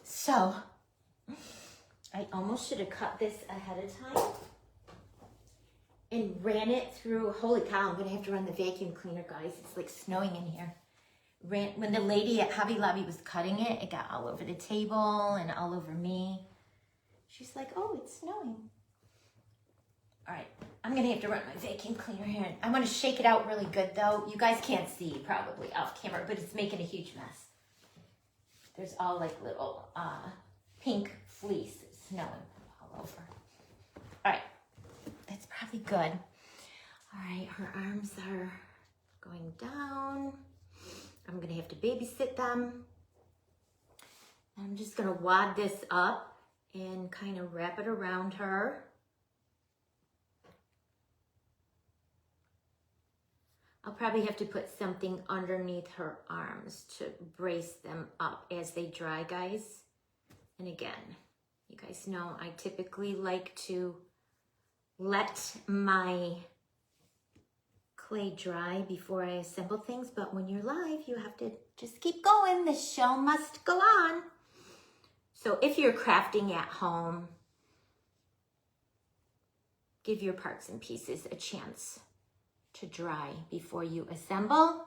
So I almost should have cut this ahead of time and ran it through. Holy cow, I'm gonna have to run the vacuum cleaner, guys. It's like snowing in here. When the lady at Hobby Lobby was cutting it, it got all over the table and all over me. She's like, oh, it's snowing. All right, I'm gonna have to run my vacuum cleaner here. I wanna shake it out really good though. You guys can't see probably off camera, but it's making a huge mess. There's all like little pink fleece snowing all over. All right, that's probably good. All right, her arms are going down. I'm gonna have to babysit them. I'm just gonna wad this up and kind of wrap it around her. I'll probably have to put something underneath her arms to brace them up as they dry, guys. And again, you guys know I typically like to let my clay dry before I assemble things, but when you're live, you have to just keep going. The show must go on. So if you're crafting at home, give your parts and pieces a chance to dry before you assemble.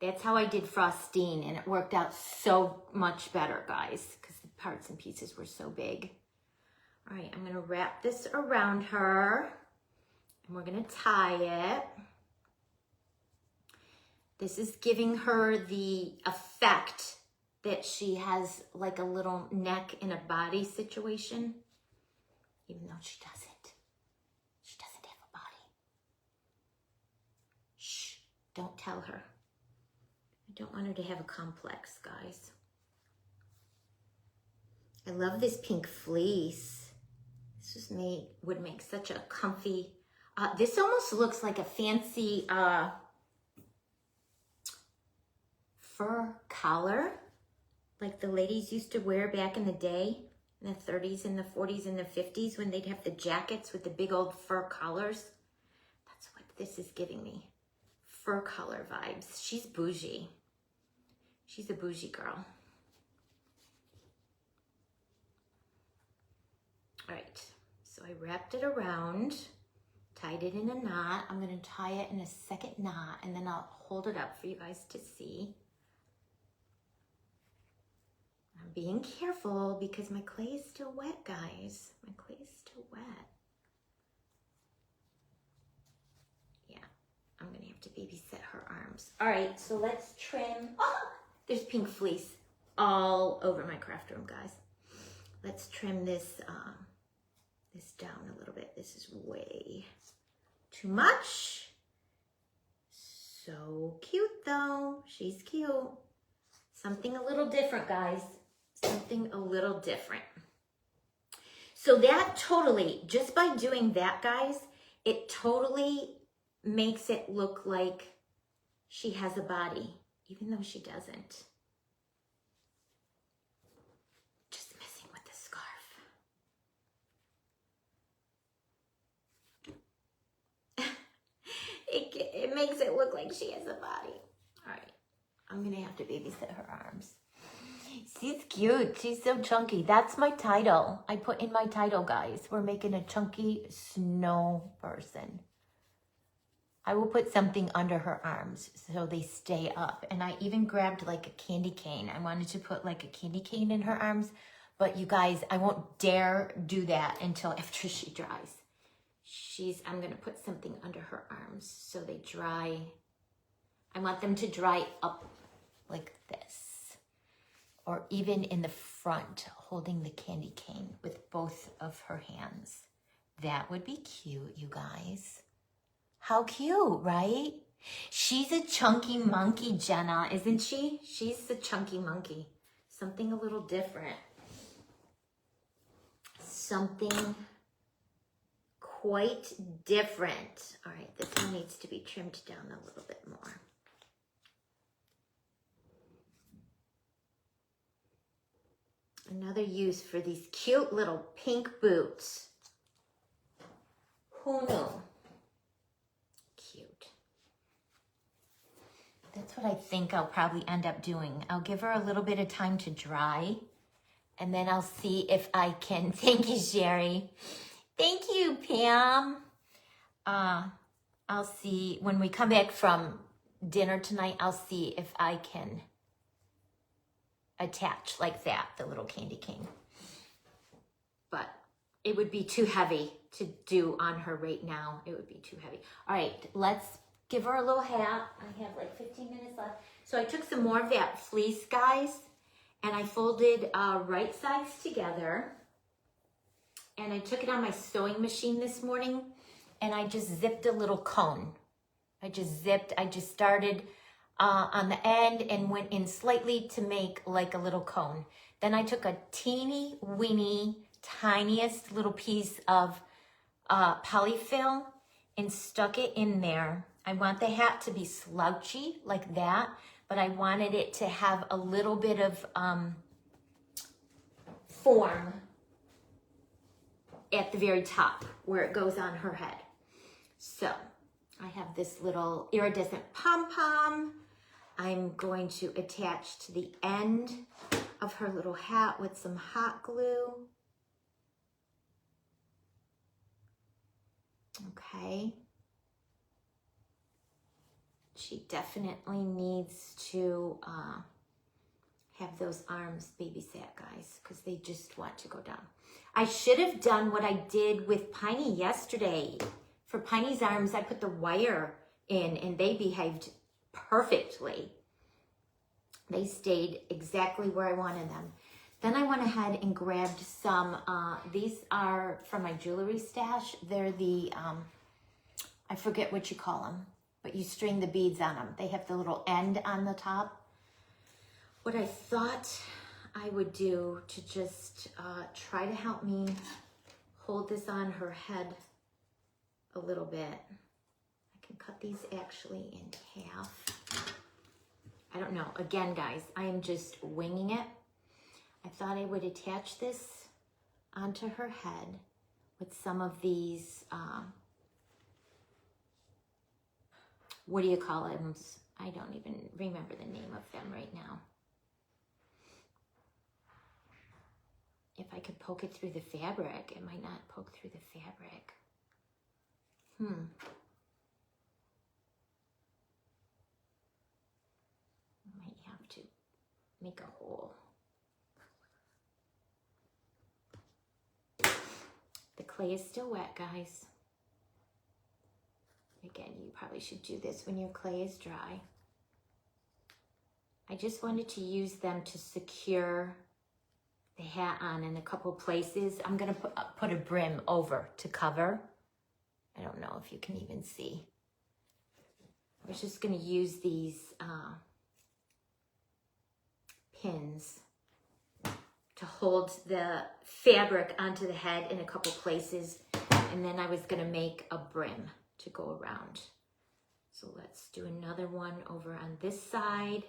That's how I did frostine, and it worked out so much better, guys, because the parts and pieces were so big. All right, I'm gonna wrap this around her, and we're gonna tie it. This is giving her the effect that she has like a little neck in a body situation, even though she doesn't. She doesn't have a body. Shh, don't tell her. I don't want her to have a complex, guys. I love this pink fleece. This would make such a comfy, this almost looks like a fancy fur collar, like the ladies used to wear back in the day, in the 30s and the 40s and the 50s, when they'd have the jackets with the big old fur collars. That's what this is giving me. Fur collar vibes. She's bougie. She's a bougie girl. All right, so I wrapped it around, tied it in a knot. I'm gonna tie it in a second knot, and then I'll hold it up for you guys to see. I'm being careful because my clay is still wet, guys. My clay is still wet. Yeah, I'm gonna have to babysit her arms. All right, so let's trim. Oh, there's pink fleece all over my craft room, guys. Let's trim this this down a little bit. This is way too much. So cute though. She's cute. Something a little different, guys. Something a little different. So that totally, just by doing that, guys, it totally makes it look like she has a body, even though she doesn't. Just messing with the scarf. It makes it look like she has a body. All right, I'm gonna have to babysit her arms. She's cute. She's so chunky. That's my title. I put in my title, guys. We're making a chunky snow person. I will put something under her arms so they stay up. And I even grabbed like a candy cane. I wanted to put like a candy cane in her arms. But you guys, I won't dare do that until after she dries. I'm going to put something under her arms so they dry. I want them to dry up like this. Or even in the front, holding the candy cane with both of her hands. That would be cute, you guys. How cute, right? She's a chunky monkey, Jenna, isn't she? She's the chunky monkey. Something a little different. Something quite different. All right, this one needs to be trimmed down a little bit more. Another use for these cute little pink boots. Who knew? Cute. That's what I think I'll probably end up doing. I'll give her a little bit of time to dry, and then I'll see if I can. Thank you, Sherry. Thank you, Pam. I'll see when we come back from dinner tonight, I'll see if I can attach like that, the little candy cane. But it would be too heavy to do on her right now. It would be too heavy. All right, let's give her a little hat. I have like 15 minutes left. So I took some more of that fleece, guys, and I folded right sides together. And I took it on my sewing machine this morning, and I just zipped a little cone. I just started on the end and went in slightly to make like a little cone. Then I took a teeny weeny, tiniest little piece of polyfill and stuck it in there. I want the hat to be slouchy like that, but I wanted it to have a little bit of form at the very top where it goes on her head. So I have this little iridescent pom-pom. I'm going to attach to the end of her little hat with some hot glue. Okay. She definitely needs to have those arms babysat, guys, because they just want to go down. I should have done what I did with Piney yesterday. For Piney's arms, I put the wire in and they behaved perfectly. They stayed exactly where I wanted them. Then I went ahead and grabbed some, these are from my jewelry stash. They're the, I forget what you call them, but you string the beads on them. They have the little end on the top. What I thought I would do to just try to help me hold this on her head a little bit. I can cut these actually in half. I don't know. Again, guys, I am just winging it. I thought I would attach this onto her head with some of these, what do you call them? I don't even remember the name of them right now. If I could poke it through the fabric, it might not poke through the fabric. I might have to make a hole. The clay is still wet, guys. Again, you probably should do this when your clay is dry. I just wanted to use them to secure the hat on in a couple places. I'm gonna put a brim over to cover. I don't know if you can even see. I was just gonna use these pins to hold the fabric onto the head in a couple places, and then I was gonna make a brim to go around. So let's do another one over on this side.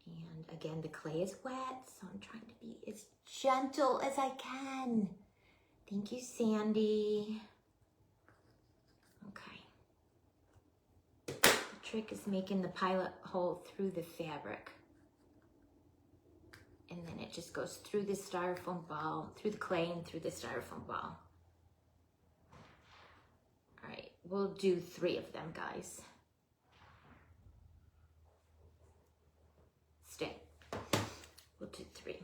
And again, the clay is wet, so I'm trying to be as gentle as I can. Thank you, Sandy. Okay. The trick is making the pilot hole through the fabric. And then it just goes through the styrofoam ball, through the clay and through the styrofoam ball. All right, we'll do 3 of them, guys. Stay. We'll do 3.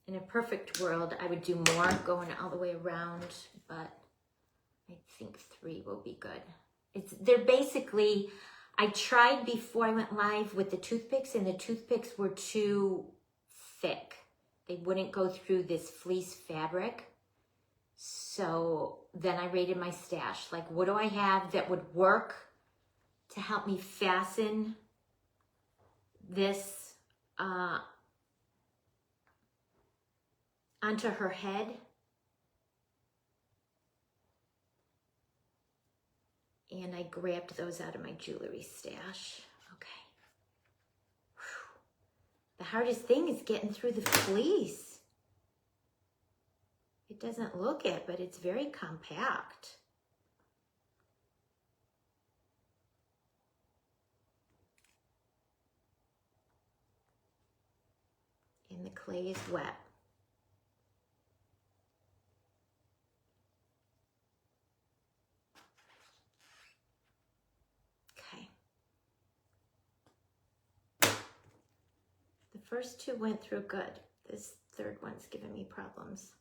In a perfect world, I would do more going all the way around, but I think 3 will be good. They're basically, I tried before I went live with the toothpicks, and the toothpicks were too thick. They wouldn't go through this fleece fabric. So then I raided my stash. Like, what do I have that would work to help me fasten this onto her head? And I grabbed those out of my jewelry stash. Okay. Whew. The hardest thing is getting through the fleece. It doesn't look it, but it's very compact. And the clay is wet. Okay. The first 2 went through good. This 3rd one's giving me problems.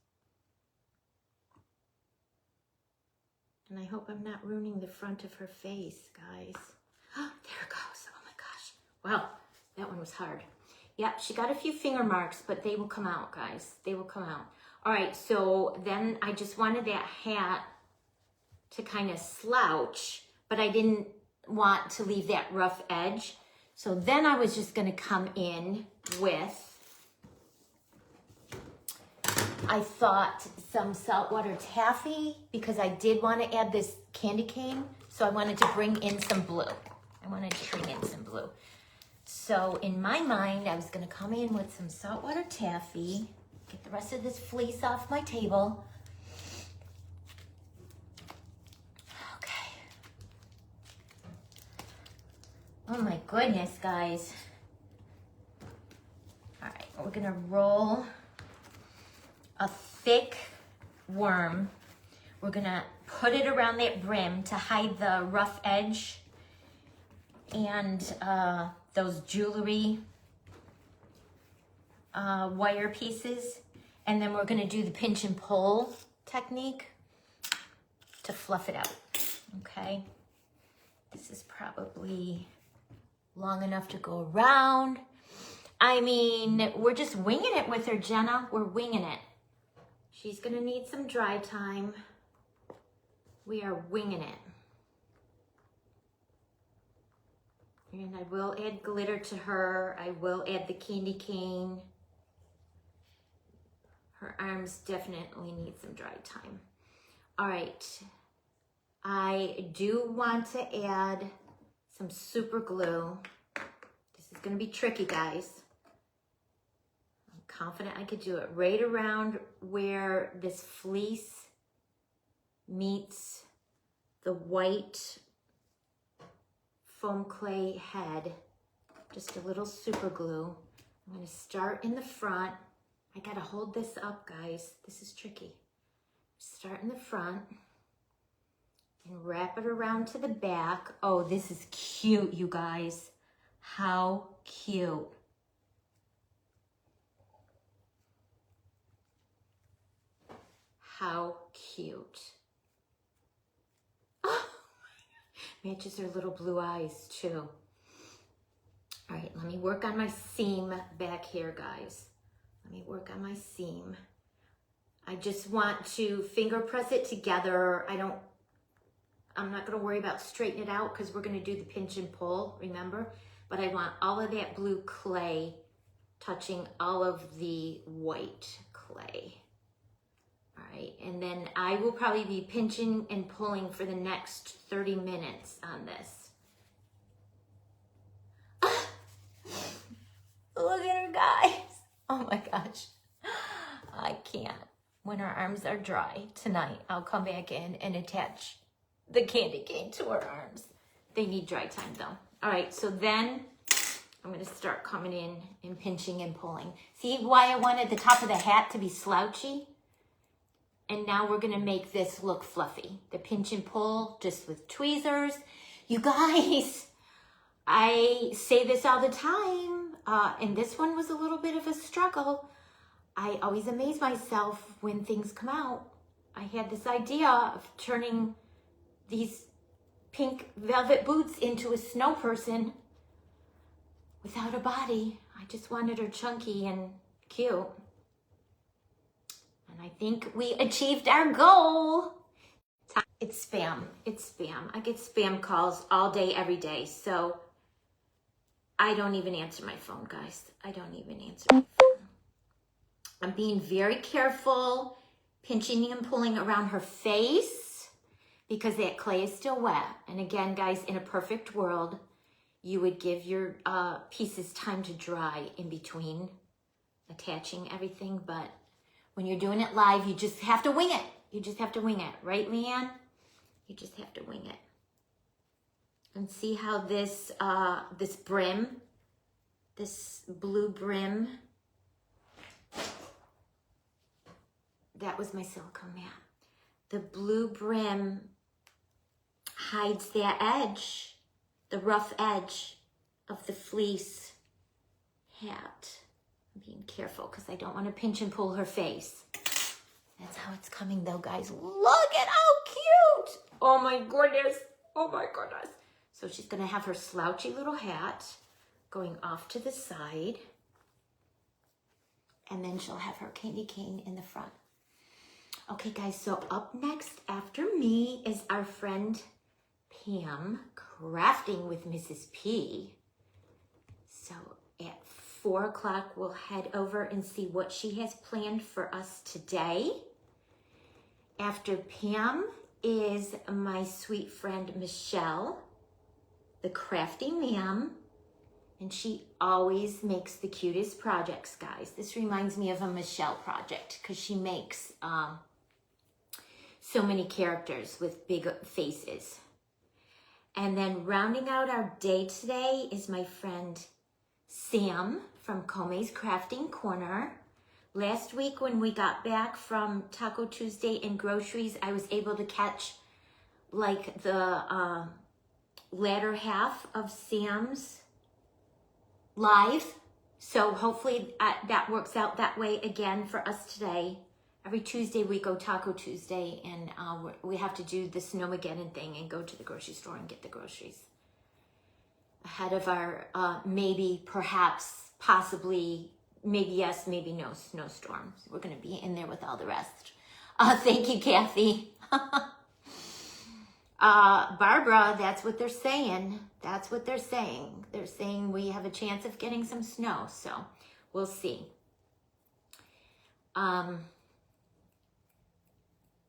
And I hope I'm not ruining the front of her face, guys. There it goes. Oh my gosh. Well, that one was hard. Yep, she got a few finger marks, but they will come out, guys. They will come out. All right, so then I just wanted that hat to kind of slouch, but I didn't want to leave that rough edge. So then I was just gonna come in with, I thought some saltwater taffy, because I did want to add this candy cane. So I wanted to bring in some blue. So in my mind, I was going to come in with some saltwater taffy, get the rest of this fleece off my table. Okay. Oh my goodness, guys. All right, we're going to roll a thick worm. We're gonna put it around that brim to hide the rough edge and those jewelry wire pieces. And then we're gonna do the pinch and pull technique to fluff it out. Okay. This is probably long enough to go around. I mean, we're just winging it with her, Jenna. We're winging it. She's gonna need some dry time. We are winging it. And I will add glitter to her. I will add the candy cane. Her arms definitely need some dry time. All right. I do want to add some super glue. This is going to be tricky, guys. I'm confident I could do it right around where this fleece meets the white foam clay head. Just a little super glue. I'm going to start in the front. I got to hold this up, guys. This is tricky. Start in the front and wrap it around to the back. Oh, this is cute, you guys. How cute. How cute. Oh, matches her little blue eyes too. All right, let me work on my seam back here, guys. Let me work on my seam. I just want to finger press it together. I'm not gonna worry about straightening it out because we're gonna do the pinch and pull, remember? But I want all of that blue clay touching all of the white clay. All right, and then I will probably be pinching and pulling for the next 30 minutes on this. Look at her, guys. Oh my gosh. I can't. When her arms are dry tonight, I'll come back in and attach the candy cane to her arms. They need dry time though. All right, so then I'm gonna start coming in and pinching and pulling. See why I wanted the top of the hat to be slouchy? And now we're gonna make this look fluffy. The pinch and pull just with tweezers. You guys, I say this all the time, and this one was a little bit of a struggle. I always amaze myself when things come out. I had this idea of turning these pink velvet boots into a snow person without a body. I just wanted her chunky and cute. And I think we achieved our goal. It's spam. It's spam. I get spam calls all day, every day. So I don't even answer my phone, guys. I don't even answer my phone. I'm being very careful, pinching and pulling around her face because that clay is still wet. And again, guys, in a perfect world, you would give your pieces time to dry in between attaching everything. But when you're doing it live, you just have to wing it. You just have to wing it. Right, Leanne? You just have to wing it. And see how this, this brim, this blue brim, that was my silicone mat. The blue brim hides that edge, the rough edge of the fleece hat. I'm being careful because I don't want to pinch and pull her face. That's how it's coming though, guys. Look at how cute. Oh my goodness. Oh my goodness. So she's gonna have her slouchy little hat going off to the side. And then she'll have her candy cane in the front. Okay, guys, so up next after me is our friend Pam, crafting with Mrs. P. So at 4 o'clock, we'll head over and see what she has planned for us today. After Pam is my sweet friend Michelle, the crafty ma'am. And she always makes the cutest projects, guys. This reminds me of a Michelle project because she makes so many characters with big faces. And then rounding out our day today is my friend Sam from Kome's Crafting Corner. Last week when we got back from Taco Tuesday and groceries, I was able to catch like the latter half of Sam's live. So hopefully that works out that way again for us today. every Tuesday we go Taco Tuesday, and we have to do the Snowmageddon thing and go to the grocery store and get the groceries ahead of our maybe, perhaps, possibly, maybe yes, maybe no snowstorm. We're going to be in there with all the rest. Thank you, Kathy. Barbara, that's what they're saying. That's what they're saying. They're saying we have a chance of getting some snow, so we'll see.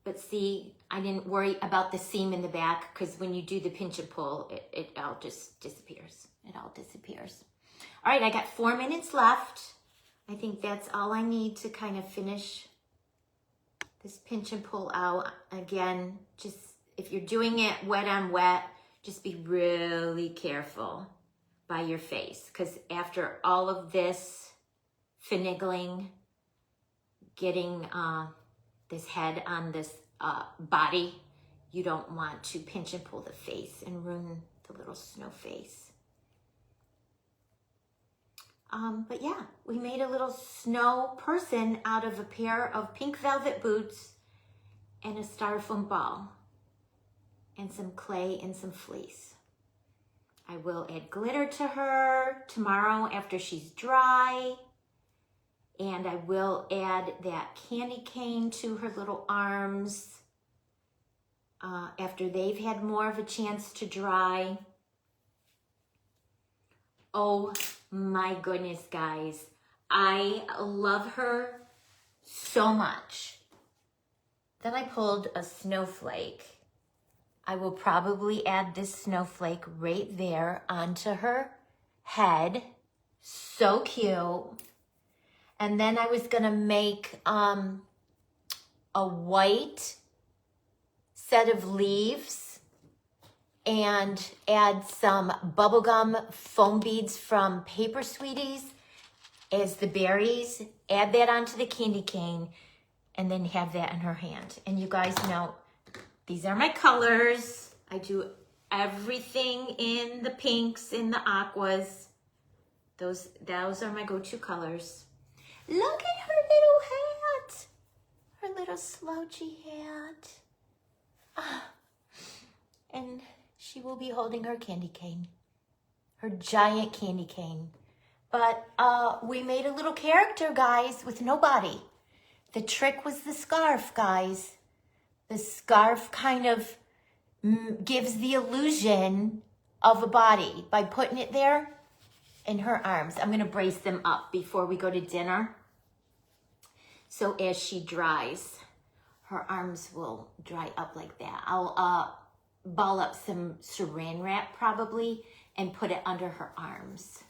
But see, I didn't worry about the seam in the back because when you do the pinch and pull, it all just disappears. It all disappears. All right, I got 4 minutes left. I think that's all I need to kind of finish this pinch and pull out. Again, just if you're doing it wet on wet, just be really careful by your face, because after all of this finagling, getting this head on this body, you don't want to pinch and pull the face and ruin the little snow face. But yeah, we made a little snow person out of a pair of pink velvet boots and a styrofoam ball and some clay and some fleece. I will add glitter to her tomorrow after she's dry. And I will add that candy cane to her little arms after they've had more of a chance to dry. Oh my goodness, guys. I love her so much. Then I pulled a snowflake. I will probably add this snowflake right there onto her head. So cute. And then I was gonna make a white set of leaves and add some bubblegum foam beads from Paper Sweeties as the berries. Add that onto the candy cane and then have that in her hand. And you guys know, these are my colors. I do everything in the pinks, in the aquas. Those are my go-to colors. Look at her little hat. Her little slouchy hat. And she will be holding her candy cane. Her giant candy cane. But we made a little character, guys, with no body. The trick was the scarf, guys. The scarf kind of gives the illusion of a body by putting it there in her arms. I'm going to brace them up before we go to dinner. So as she dries, her arms will dry up like that. I'll ball up some saran wrap probably and put it under her arms.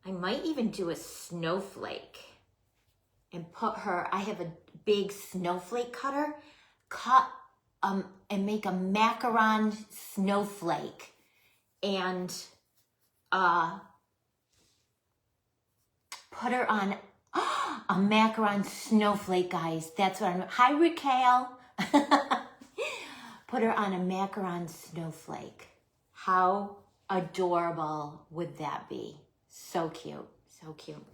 I might even do a snowflake and put her, I have a big snowflake cutter, cut and make a macaron snowflake and put her on a macaron snowflake, guys. That's what I'm, hi Raquel. Put her on a macaron snowflake. How adorable would that be? So cute, so cute.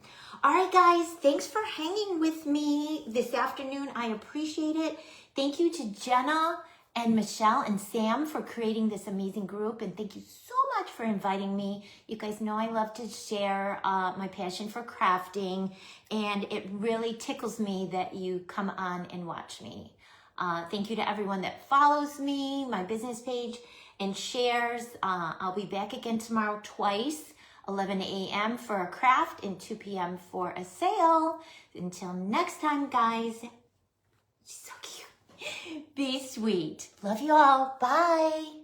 All right, guys, thanks for hanging with me this afternoon. I appreciate it. Thank you to Jenna and Michelle and Sam for creating this amazing group. And thank you so much for inviting me. You guys know I love to share my passion for crafting. And it really tickles me that you come on and watch me. Thank you to everyone that follows me, my business page, and shares. I'll be back again tomorrow twice. 11 a.m. for a craft and 2 p.m. for a sale. Until next time, guys. She's so cute. Be sweet. Love you all. Bye.